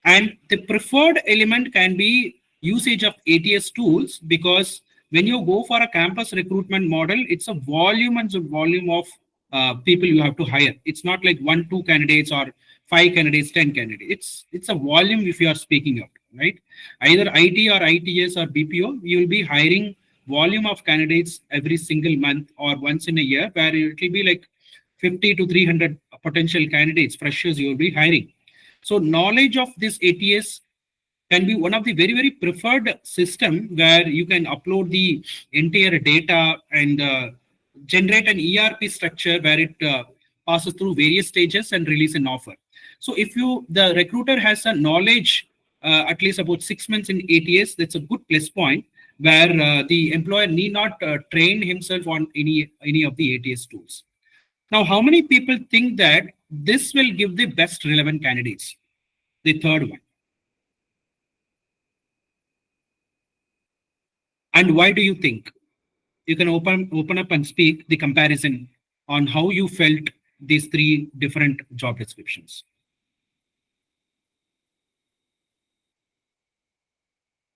And the preferred element can be usage of ATS tools, because when you go for a campus recruitment model, it's a volume and a volume of people you have to hire. It's not like 1, 2 candidates or 5 candidates, 10 candidates. It's a volume if you are speaking of, right? Either IT or ITS or BPO, you will be hiring volume of candidates every single month or once in a year, where it will be like 50 to 300 potential candidates, freshers you will be hiring. So knowledge of this ATS can be one of the very, very preferred system where you can upload the entire data and generate an ERP structure where it passes through various stages and release an offer. So if the recruiter has a knowledge at least about 6 months in ATS, that's a good plus point, where the employer need not train himself on any of the ATS tools. Now, how many people think that this will give the best relevant candidates? The third one. And why do you think? You can open up and speak the comparison on how you felt these 3 different job descriptions.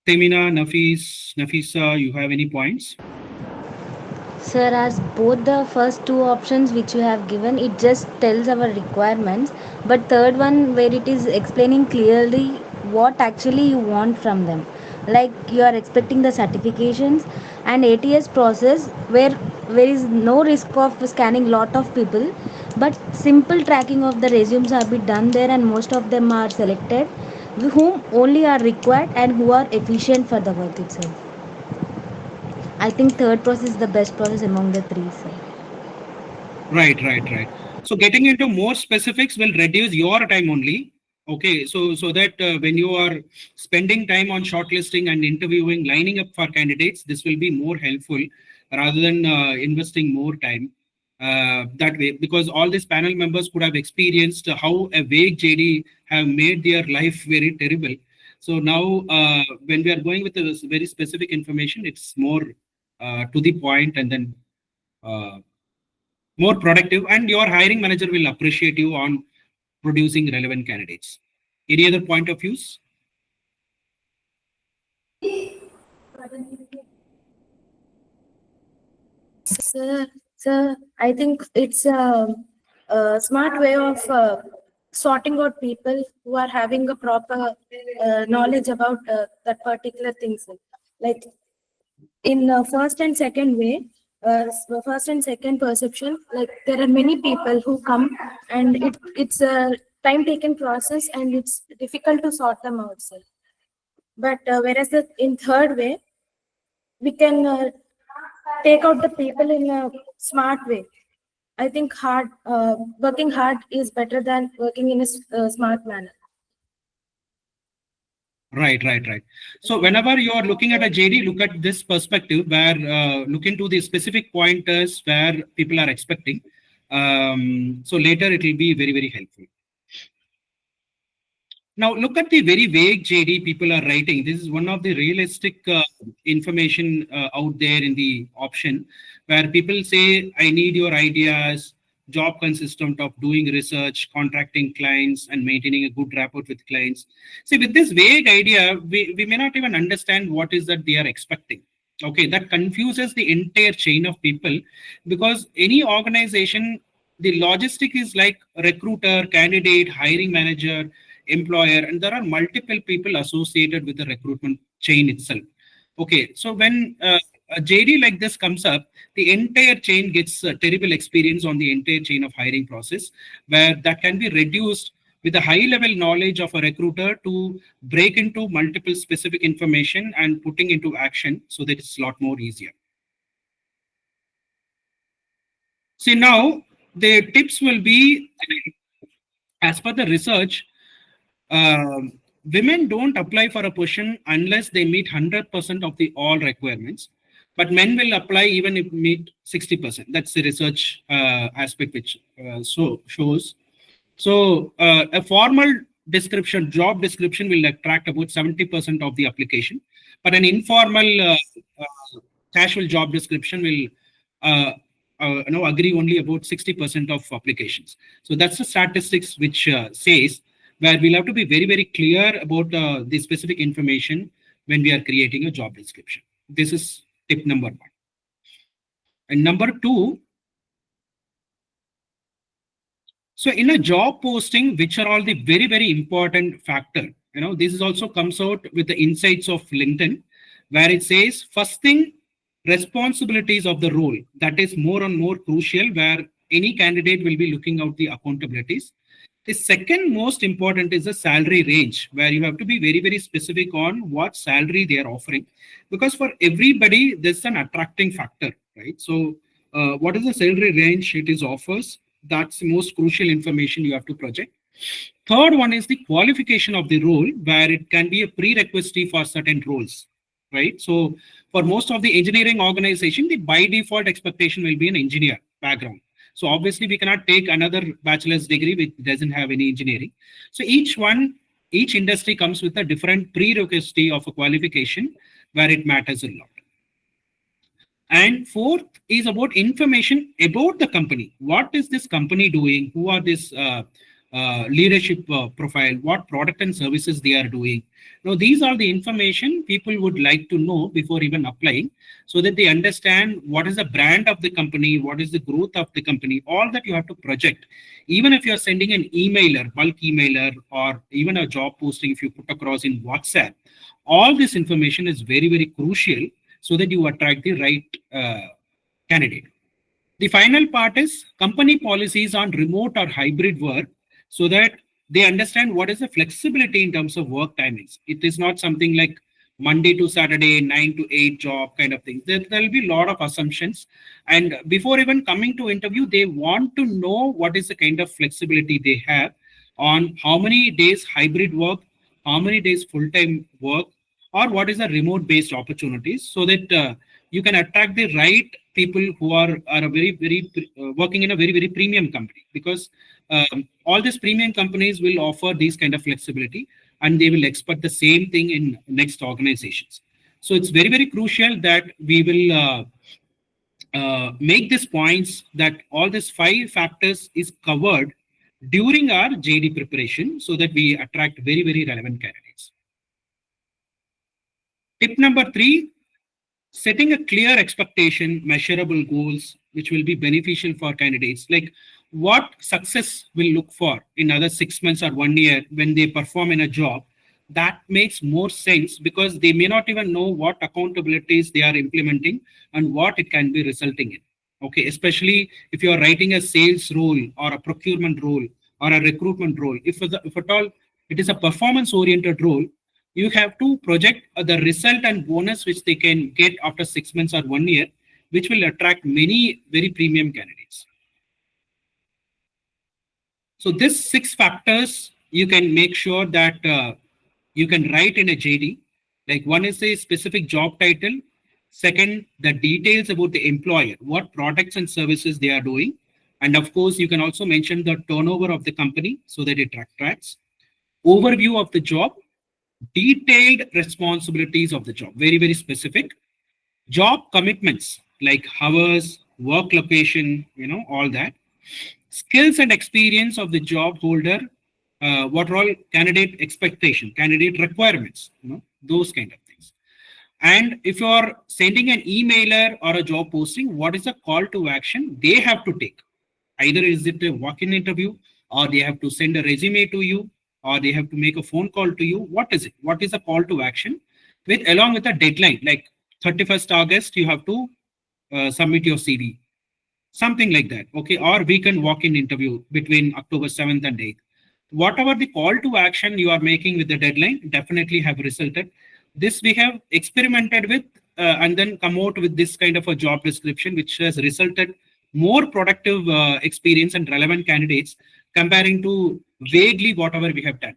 Temina, Nafisa, you have any points? Sir, as both the first 2 options which you have given, it just tells our requirements. But third one, where it is explaining clearly what actually you want from them. Like you are expecting the certifications and ATS process, where there is no risk of scanning lot of people, but simple tracking of the resumes have been done there, and most of them are selected, whom only are required and who are efficient for the work itself. I think third process is the best process among the 3, sir. Right. So getting into more specifics will reduce your time only. Okay, so that when you are spending time on shortlisting and interviewing, lining up for candidates, this will be more helpful rather than investing more time that way, because all these panel members could have experienced how a vague JD have made their life very terrible. So now when we are going with a very specific information, it's more to the point and then uh, more productive, and your hiring manager will appreciate you on producing relevant candidates. Any other point of views? Sir, I think it's a smart way of sorting out people who are having a proper knowledge about that particular thing, sir. Like in first and second perception, like there are many people who come, and it's a time taken process, and it's difficult to sort them out, sir. But whereas in third way, we can take out the people in a smart way. I think working hard is better than working in a smart manner. Right. So whenever you are looking at a JD, look at this perspective where look into the specific pointers where people are expecting. So later it will be very helpful. Now look at the very vague JD people are writing. This is one of the realistic information out there in the option where people say, I need your ideas. Job consistent of doing research, contracting clients, and maintaining a good rapport with clients. See, with this vague idea, we may not even understand what is that they are expecting. Okay, that confuses the entire chain of people, because any organization, the logistic is like recruiter, candidate, hiring manager, employer, and there are multiple people associated with the recruitment chain itself. Okay, so when a JD like this comes up, the entire chain gets a terrible experience on the entire chain of hiring process, where that can be reduced with a high level knowledge of a recruiter to break into multiple specific information and putting into action, so that it's a lot more easier. See, now the tips will be, as per the research, women don't apply for a position unless they meet 100% of the all requirements, but men will apply even if meet 60%. That's the research aspect which shows. So a formal description, job description, will attract about 70% of the application, but an informal casual job description will agree only about 60% of applications. So that's the statistics which says where we'll have to be very clear about the specific information when we are creating a job description. This is tip number 1. And number 2, so in a job posting, which are all the very important factor, this is also comes out with the insights of LinkedIn, where it says first thing, responsibilities of the role. That is more and more crucial, where any candidate will be looking out the accountabilities. The second most important is the salary range, where you have to be very specific on what salary they are offering, because for everybody there's an attracting factor, right? So what is the salary range it is offers? That's the most crucial information you have to project. Third one is the qualification of the role, where it can be a prerequisite for certain roles, right? So for most of the engineering organization, the by default expectation will be an engineer background. So obviously we cannot take another bachelor's degree which doesn't have any engineering. So each industry comes with a different prerequisite of a qualification where it matters a lot. And fourth is about information about the company. What is this company doing? Who are this leadership profile? What product and services they are doing? Now, these are the information people would like to know before even applying, so that they understand what is the brand of the company, what is the growth of the company. All that you have to project. Even if you're sending an emailer, bulk emailer, or even a job posting, if you put across in WhatsApp, all this information is very crucial, so that you attract the right candidate. The final part is company policies on remote or hybrid work, so that they understand what is the flexibility in terms of work timings. It is not something like Monday to Saturday, 9 to 8 job kind of thing. There will be a lot of assumptions. And before even coming to interview, they want to know what is the kind of flexibility they have. on how many days hybrid work, how many days full-time work, or what is the remote-based opportunities, so that you can attract the right people who are a working in a very premium company, because all these premium companies will offer these kind of flexibility, and they will expect the same thing in next organizations. So it's very crucial that we will make these points, that all these 5 factors is covered during our JD preparation, so that we attract very relevant candidates. Tip number 3, setting a clear expectation, measurable goals, which will be beneficial for candidates, like what success will look for in another 6 months or 1 year when they perform in a job. That makes more sense, because they may not even know what accountabilities they are implementing and what it can be resulting in. Okay, especially if you are writing a sales role or a procurement role or a recruitment role, if at all it is a performance oriented role, you have to project the result and bonus which they can get after 6 months or 1 year, which will attract many very premium candidates. So this 6 factors you can make sure that you can write in a JD. Like, one is a specific job title. Second, the details about the employer, what products and services they are doing. And of course, you can also mention the turnover of the company so that it tracks. Overview of the job, detailed responsibilities of the job, very specific. Job commitments like hours, work location, all that. Skills and experience of the job holder, what are all candidate expectation, candidate requirements, those kind of things. And if you are sending an emailer or a job posting, what is the call to action they have to take? Either is it a walk-in interview, or they have to send a resume to you, or they have to make a phone call to you. What is it? What is the call to action? Along with a deadline, like 31st August, you have to submit your CV. Something like that, okay? Or we can walk-in interview between October 7th and 8th. Whatever the call to action you are making with the deadline definitely have resulted. This we have experimented with and then come out with this kind of a job description, which has resulted more productive experience and relevant candidates comparing to vaguely whatever we have done.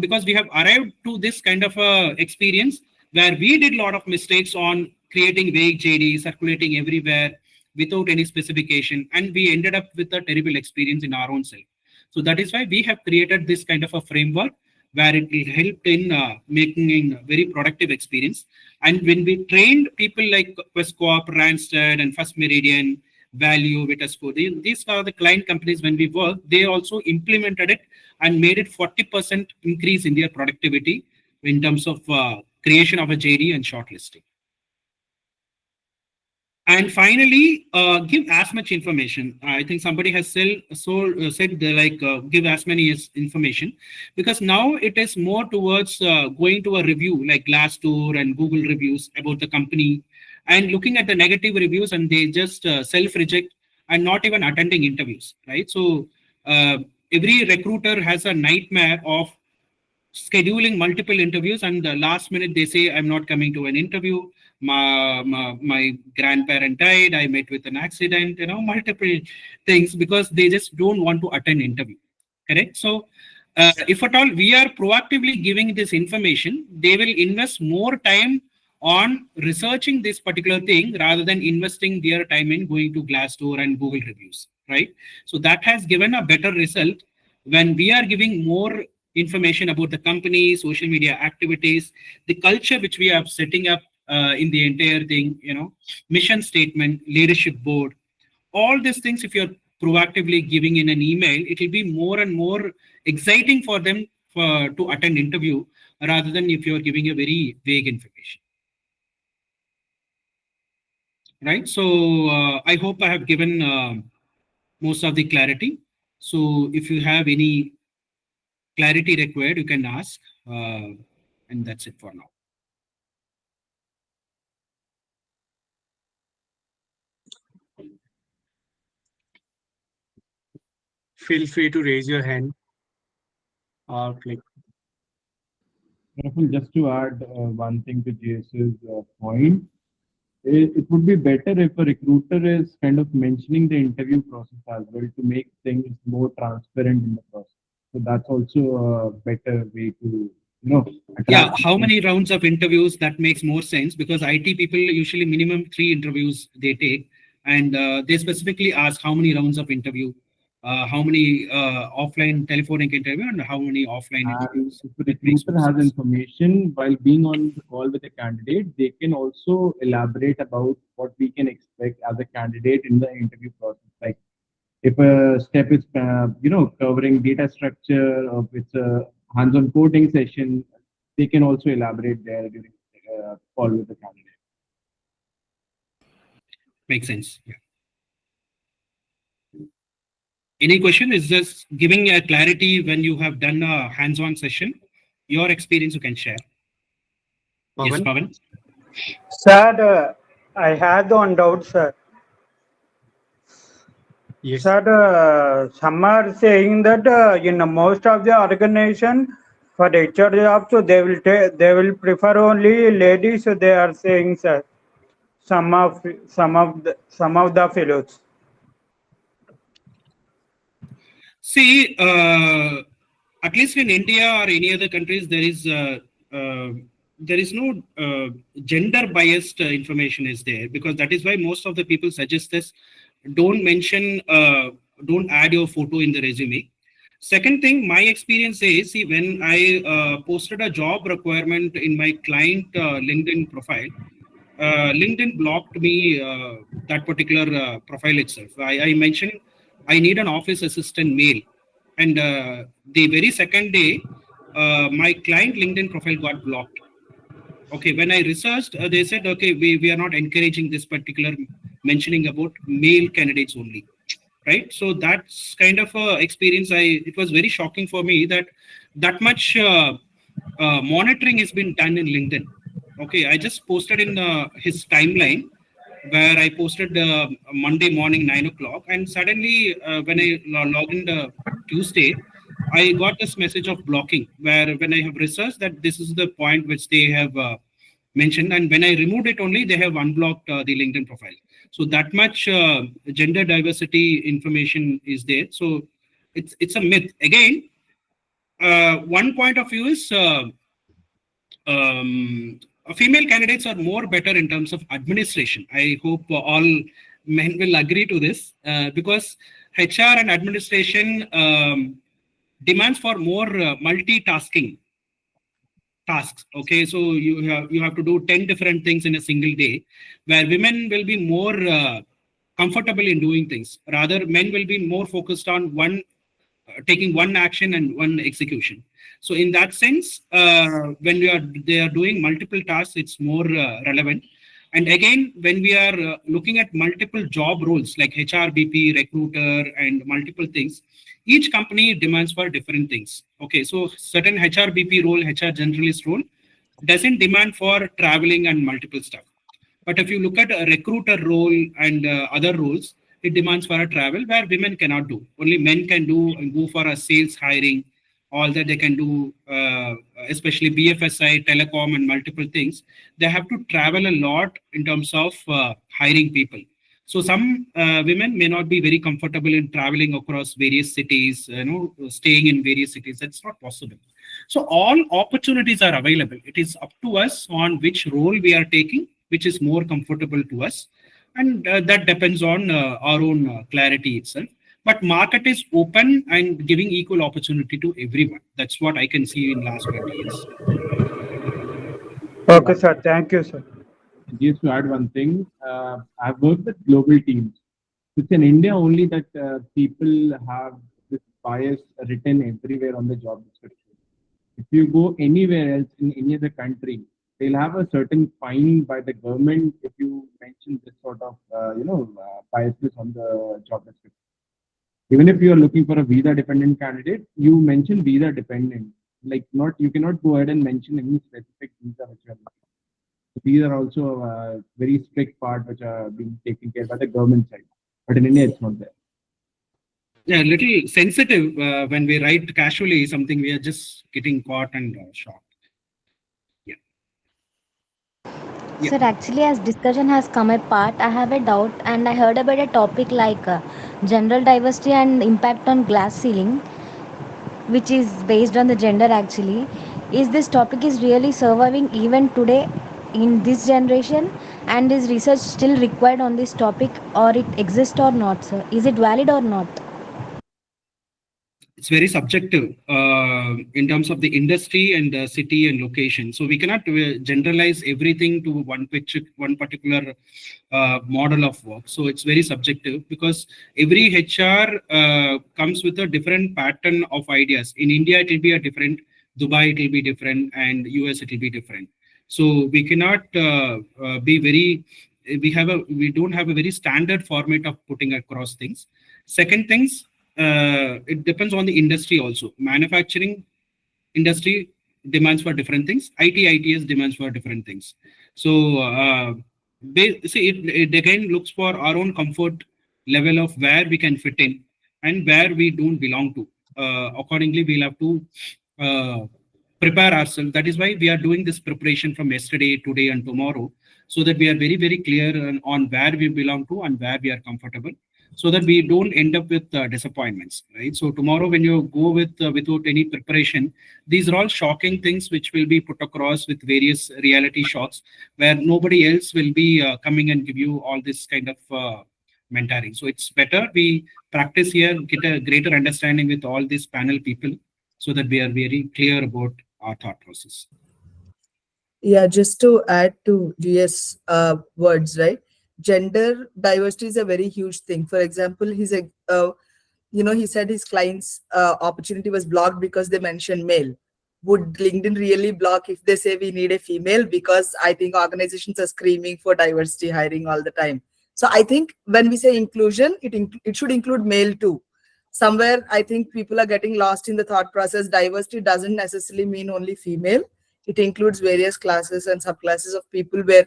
Because we have arrived to this kind of experience where we did a lot of mistakes on creating vague JD, circulating everywhere without any specification, and we ended up with a terrible experience in our own self. So that is why we have created this kind of a framework where it will help in making a very productive experience. And when we trained people like Quest Corp, Randstad, and First Meridian, Value, Vitasco, these are the client companies when we work, they also implemented it and made it 40% increase in their productivity in terms of creation of a JD and shortlisting. And finally, give as much information. I think somebody has said give as many information, because now it is more towards going to a review like Glassdoor and Google reviews about the company, and looking at the negative reviews, and they just self-reject and not even attending interviews, right? So every recruiter has a nightmare of scheduling multiple interviews, and the last minute they say, I'm not coming to an interview. My grandparent died, I met with an accident, multiple things, because they just don't want to attend interview. Correct? So if at all we are proactively giving this information, they will invest more time on researching this particular thing rather than investing their time in going to Glassdoor and Google reviews, right? So that has given a better result when we are giving more information about the company, social media activities, the culture which we are setting up in the entire thing, mission statement, leadership board, all these things. If you're proactively giving in an email, it will be more and more exciting for them to attend interview, rather than if you're giving a very vague information. Right? So I hope I have given most of the clarity. So if you have any clarity required, you can ask, and that's it for now. Feel free to raise your hand or click. Rahul, just to add one thing to JS's point, it would be better if a recruiter is kind of mentioning the interview process as well, to make things more transparent in the process. So that's also a better way to, Yeah, attract how people. many rounds of interviews? That makes more sense because IT people usually minimum 3 interviews they take, and they specifically ask how many rounds of interview, how many offline telephonic interview, and how many offline And interviews. if a That makes recruiter more has sense. information while being on the call with a candidate, they can also elaborate about what we can expect as a candidate in the interview process. Like if a step is, covering data structure, or if it's a hands-on coding session, they can also elaborate there during call with the candidate. Makes sense. Yeah. Any question? Is just giving a clarity when you have done a hands-on session. Your experience you can share. Yes, Pawan? Pavan. Sir, I had one doubt, sir. Yes. Sir, some are saying that in most of the organization for HR jobs, so they will prefer only ladies. So they are saying, sir. Some of the fellows. See, at least in India or any other countries, there is no gender biased information is there, because that is why most of the people suggest this. Don't mention, don't add your photo in the resume. Second thing, my experience is, see, when I posted a job requirement in my client LinkedIn profile, LinkedIn blocked me that particular profile itself. I mentioned I need an office assistant male, and the very second day, my client LinkedIn profile got blocked. Okay, when I researched, they said, okay, we are not encouraging this particular mentioning about male candidates only, right? So that's kind of a experience. It was very shocking for me that that much monitoring has been done in LinkedIn. Okay, I just posted in his timeline where I posted Monday morning 9 o'clock, and suddenly when I logged in the Tuesday, I got this message of blocking, where when I have researched that this is the point which they have mentioned, and when I removed it only, they have unblocked the LinkedIn profile. So that much gender diversity information is there. So it's a myth. Again, one point of view is female candidates are more better in terms of administration. I hope all men will agree to this, because HR and administration demands for more multitasking tasks. Okay, so you have to do 10 different things in a single day, where women will be more comfortable in doing things. Rather, men will be more focused on taking one action and one execution. So in that sense, when they are doing multiple tasks, it's more relevant. And again, when we are looking at multiple job roles like HRBP, recruiter, and multiple things, each company demands for different things. Okay, so certain HRBP role, HR generalist role, doesn't demand for traveling and multiple stuff. But if you look at a recruiter role and other roles, it demands for a travel where women cannot do. Only men can do and go for a sales hiring, all that they can do, especially BFSI, telecom, and multiple things. They have to travel a lot in terms of hiring people. So some women may not be very comfortable in traveling across various cities, staying in various cities. That's not possible. So all opportunities are available. It is up to us on which role we are taking, which is more comfortable to us, and that depends on our own clarity itself. But market is open and giving equal opportunity to everyone. That's what I can see in last 20 years. Okay, sir. Thank you, sir. Just to add one thing, I've worked with global teams. It's in India only that people have this bias written everywhere on the job description. If you go anywhere else in any other country, they'll have a certain fine by the government if you mention this sort of, biases on the job description. Even if you are looking for a visa dependent candidate, you mention visa dependent. Like not, you cannot go ahead and mention any specific visa which you are looking. So these are also a very strict part which are being taken care by the government side. But in India, it's not there. Yeah, a little sensitive when we write casually something, we are just getting caught and shocked. Yeah. Sir, actually, as discussion has come apart, I have a doubt, and I heard about a topic like gender diversity and impact on glass ceiling. which is based on the gender actually. Is this topic is really surviving even today in this generation, and is research still required on this topic, or it exists or not, sir? Is it valid or not? It's very subjective in terms of the industry and the city and location. So we cannot generalize everything to one picture, one particular model of work. So it's very subjective because every HR comes with a different pattern of ideas. In India, it will be a different. Dubai, it will be different, and US, it will be different. So we cannot be very. We don't have a very standard format of putting across things. Second things, it depends on the industry also. Manufacturing industry demands for different things. ITS demands for different things. So see, it again looks for our own comfort level of where we can fit in and where we don't belong to. Accordingly, we'll have to prepare ourselves. That is why we are doing this preparation from yesterday, today, and tomorrow, so that we are very, very clear on where we belong to and where we are comfortable, so that we don't end up with disappointments, right? So tomorrow when you go with without any preparation, these are all shocking things which will be put across with various reality shots where nobody else will be coming and give you all this kind of mentoring. So it's better we practice here, get a greater understanding with all these panel people, so that we are very clear about our thought process. Yeah, just to add to GS words, right? Gender diversity is a very huge thing. For example, he said his client's opportunity was blocked because they mentioned male. Would LinkedIn really block if they say we need a female? Because I think organizations are screaming for diversity hiring all the time. So I think when we say inclusion, it should include male too. Somewhere I think people are getting lost in the thought process. Diversity doesn't necessarily mean only female. It includes various classes and subclasses of people where,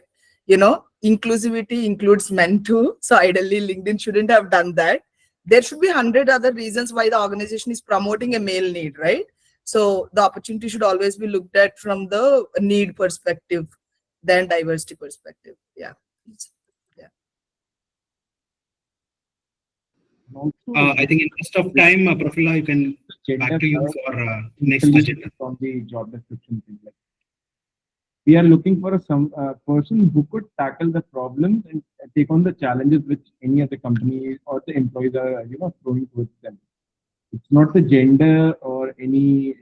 inclusivity includes men too. So ideally, LinkedIn shouldn't have done that. There should be 100 other reasons why the organization is promoting a male need, right? So the opportunity should always be looked at from the need perspective than diversity perspective. Yeah. I think in interest of time, Prafula, you can back to you for next agenda. From the job description thing, like we are looking for some person who could tackle the problems and take on the challenges which any other company or the employees are throwing towards them. It's not the gender or any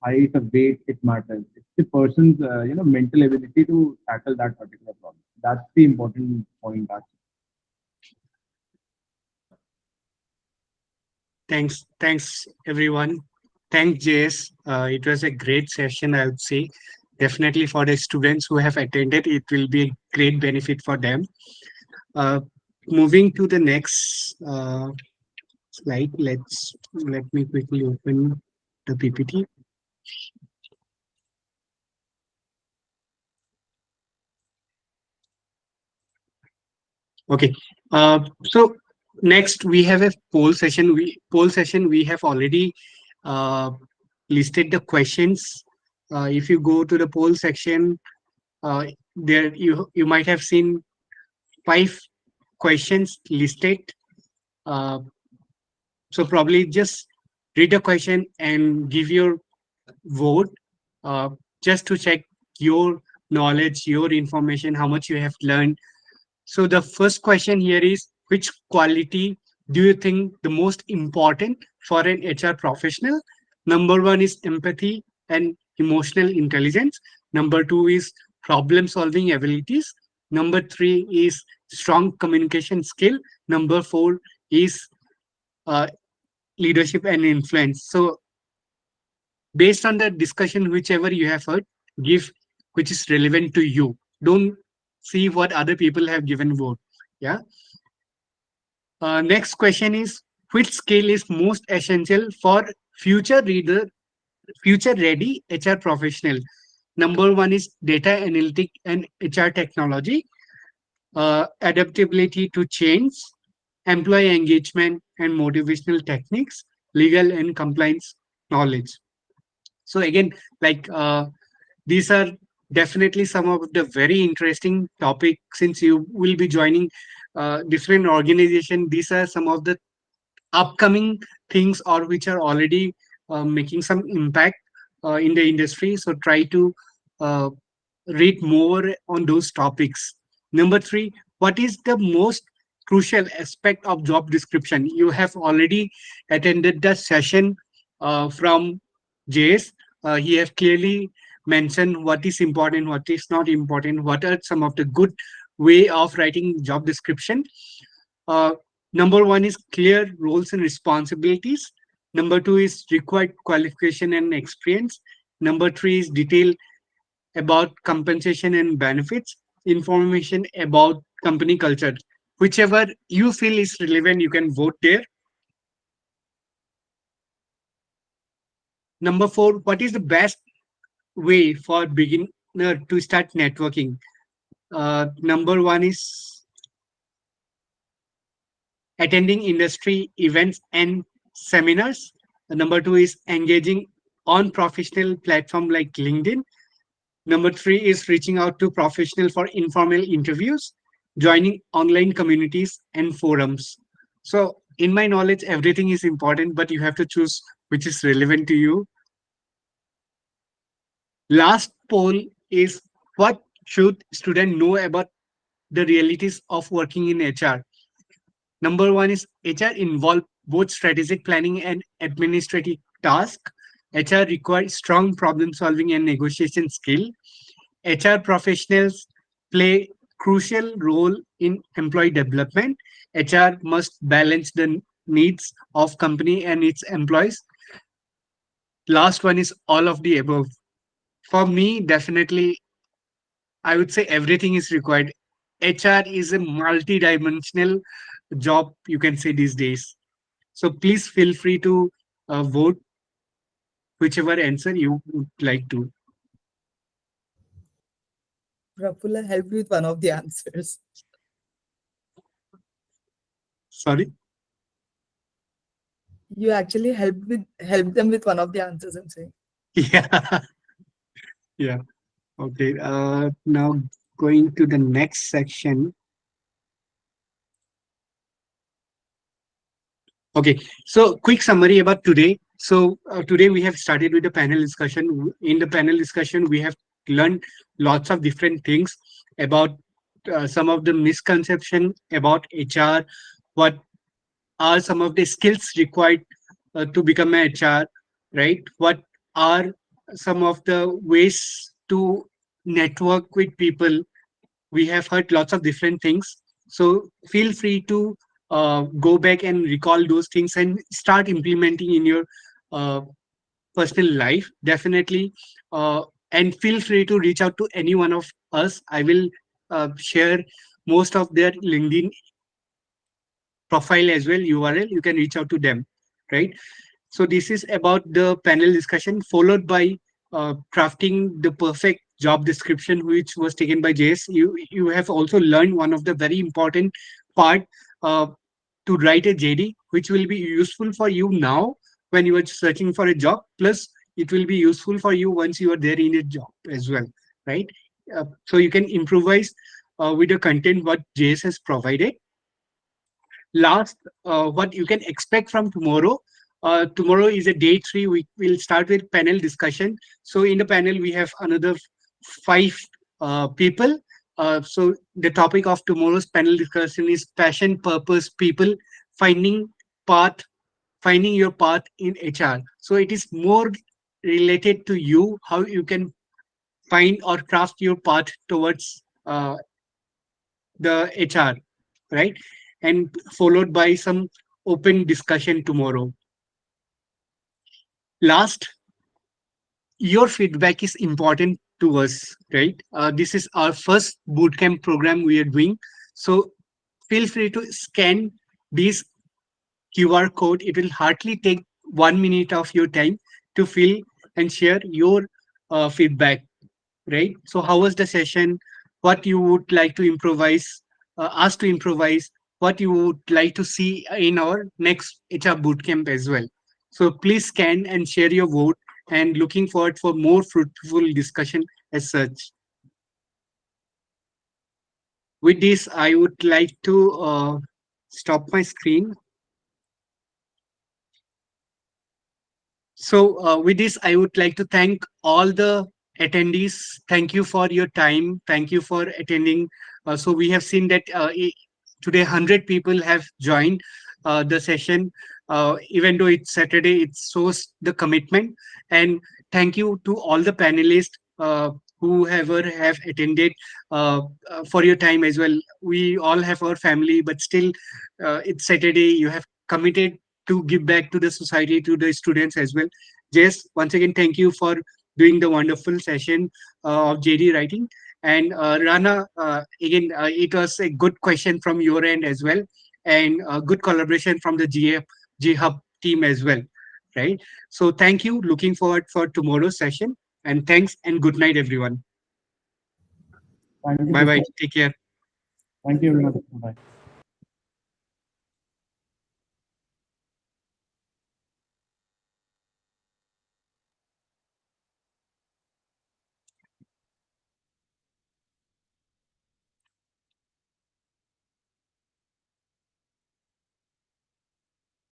height or weight it matters. It's the person's mental ability to tackle that particular problem. That's the important point actually. Thanks everyone. Thanks JS. It was a great session, I would say. Definitely for the students who have attended, it will be a great benefit for them. Moving to the next slide, let me quickly open the PPT. Okay, so next we have a poll session. We have already listed the questions. If you go to the poll section, there you might have seen 5 questions listed. So probably just read the question and give your vote, just to check your knowledge, your information, how much you have learned. So the first question here is, which quality do you think the most important for an HR professional? Number 1 is empathy and emotional intelligence. Number 2 is problem solving abilities. Number 3 is strong communication skill. Number 4 is leadership and influence. So based on the discussion, whichever you have heard, give which is relevant to you. Don't see what other people have given vote. Yeah. Next question is, which skill is most essential for future ready HR professional? Number 1 is data analytic and HR technology, adaptability to change, employee engagement and motivational techniques, legal and compliance knowledge. So again, like these are definitely some of the very interesting topics. Since you will be joining different organization, these are some of the upcoming things or which are already making some impact in the industry. So try to uh, read more on those topics. Number three, what is the most crucial aspect of job description? You have already attended the session from JS. He have clearly mentioned what is important, what is not important, what are some of the good way of writing job description. Uh, Number one is clear roles and responsibilities. Number two is required qualification and experience. Number three is detail about compensation and benefits, information about company culture. Whichever you feel is relevant, you can vote there. Number four, what is the best way for beginner to start networking? Number one is attending industry events and seminars. Number two is engaging on professional platform like LinkedIn. Number three is reaching out to professional for informal interviews, joining online communities and forums. So in my knowledge, everything is important, but you have to choose which is relevant to you. Last poll is, what should student know about the realities of working in HR? Number one is, HR involve both strategic planning and administrative tasks. HR requires strong problem solving and negotiation skill. HR professionals play crucial role in employee development. HR must balance the needs of company and its employees. Last one is all of the above. For me, definitely, I would say everything is required. HR is a multi-dimensional job, you can say these days. So please feel free to vote whichever answer you would like to. Prafulla helped with one of the answers. Sorry. You actually helped them with one of the answers, I'm saying. Yeah. Yeah. Okay. Now going to the next section. Okay. So quick summary about today. So today we have started with the panel discussion. In the panel discussion, we have learned lots of different things about some of the misconception about HR, what are some of the skills required to become a HR, right? What are some of the ways to network with people? We have heard lots of different things. So feel free to go back and recall those things and start implementing in your uh, personal life, definitely. And feel free to reach out to any one of us. I will share most of their LinkedIn profile as well, URL. You can reach out to them, right? So this is about the panel discussion, followed by crafting the perfect job description, which was taken by JS. You have also learned one of the very important part uh, to write a JD, which will be useful for you now when you are searching for a job. Plus, it will be useful for you once you are there in a job as well, right? So you can improvise with the content what JS has provided. Last, what you can expect from tomorrow. Tomorrow is a day three. We will start with panel discussion. So in the panel, we have another five people. So the topic of tomorrow's panel discussion is passion, purpose, people, finding path, finding your path in HR. So it is more related to you, how you can find or craft your path towards the HR, right? And followed by some open discussion tomorrow. Last, your feedback is important to us, right? This is our first bootcamp program we are doing. So feel free to scan this QR code. It will hardly take 1 minute of your time to fill and share your feedback, right? So how was the session? What you would like to improvise, ask to improvise, what you would like to see in our next HR bootcamp as well. So please scan and share your vote, and looking forward for more fruitful discussion as such. With this, I would like to stop my screen. So with this, I would like to thank all the attendees. Thank you for your time. Thank you for attending. So we have seen that today 100 people have joined the session. Even though it's Saturday, it shows the commitment. And thank you to all the panelists whoever have attended for your time as well. We all have our family, but still it's Saturday. You have committed to give back to the society, to the students as well. Jess, once again, thank you for doing the wonderful session of JD writing. And Rana, again, it was a good question from your end as well, and good collaboration from the G Hub team as well, right? So thank you. Looking forward for tomorrow's session. And thanks and good night, everyone. Thank you. Bye bye. Take care. Thank you, everyone. Bye.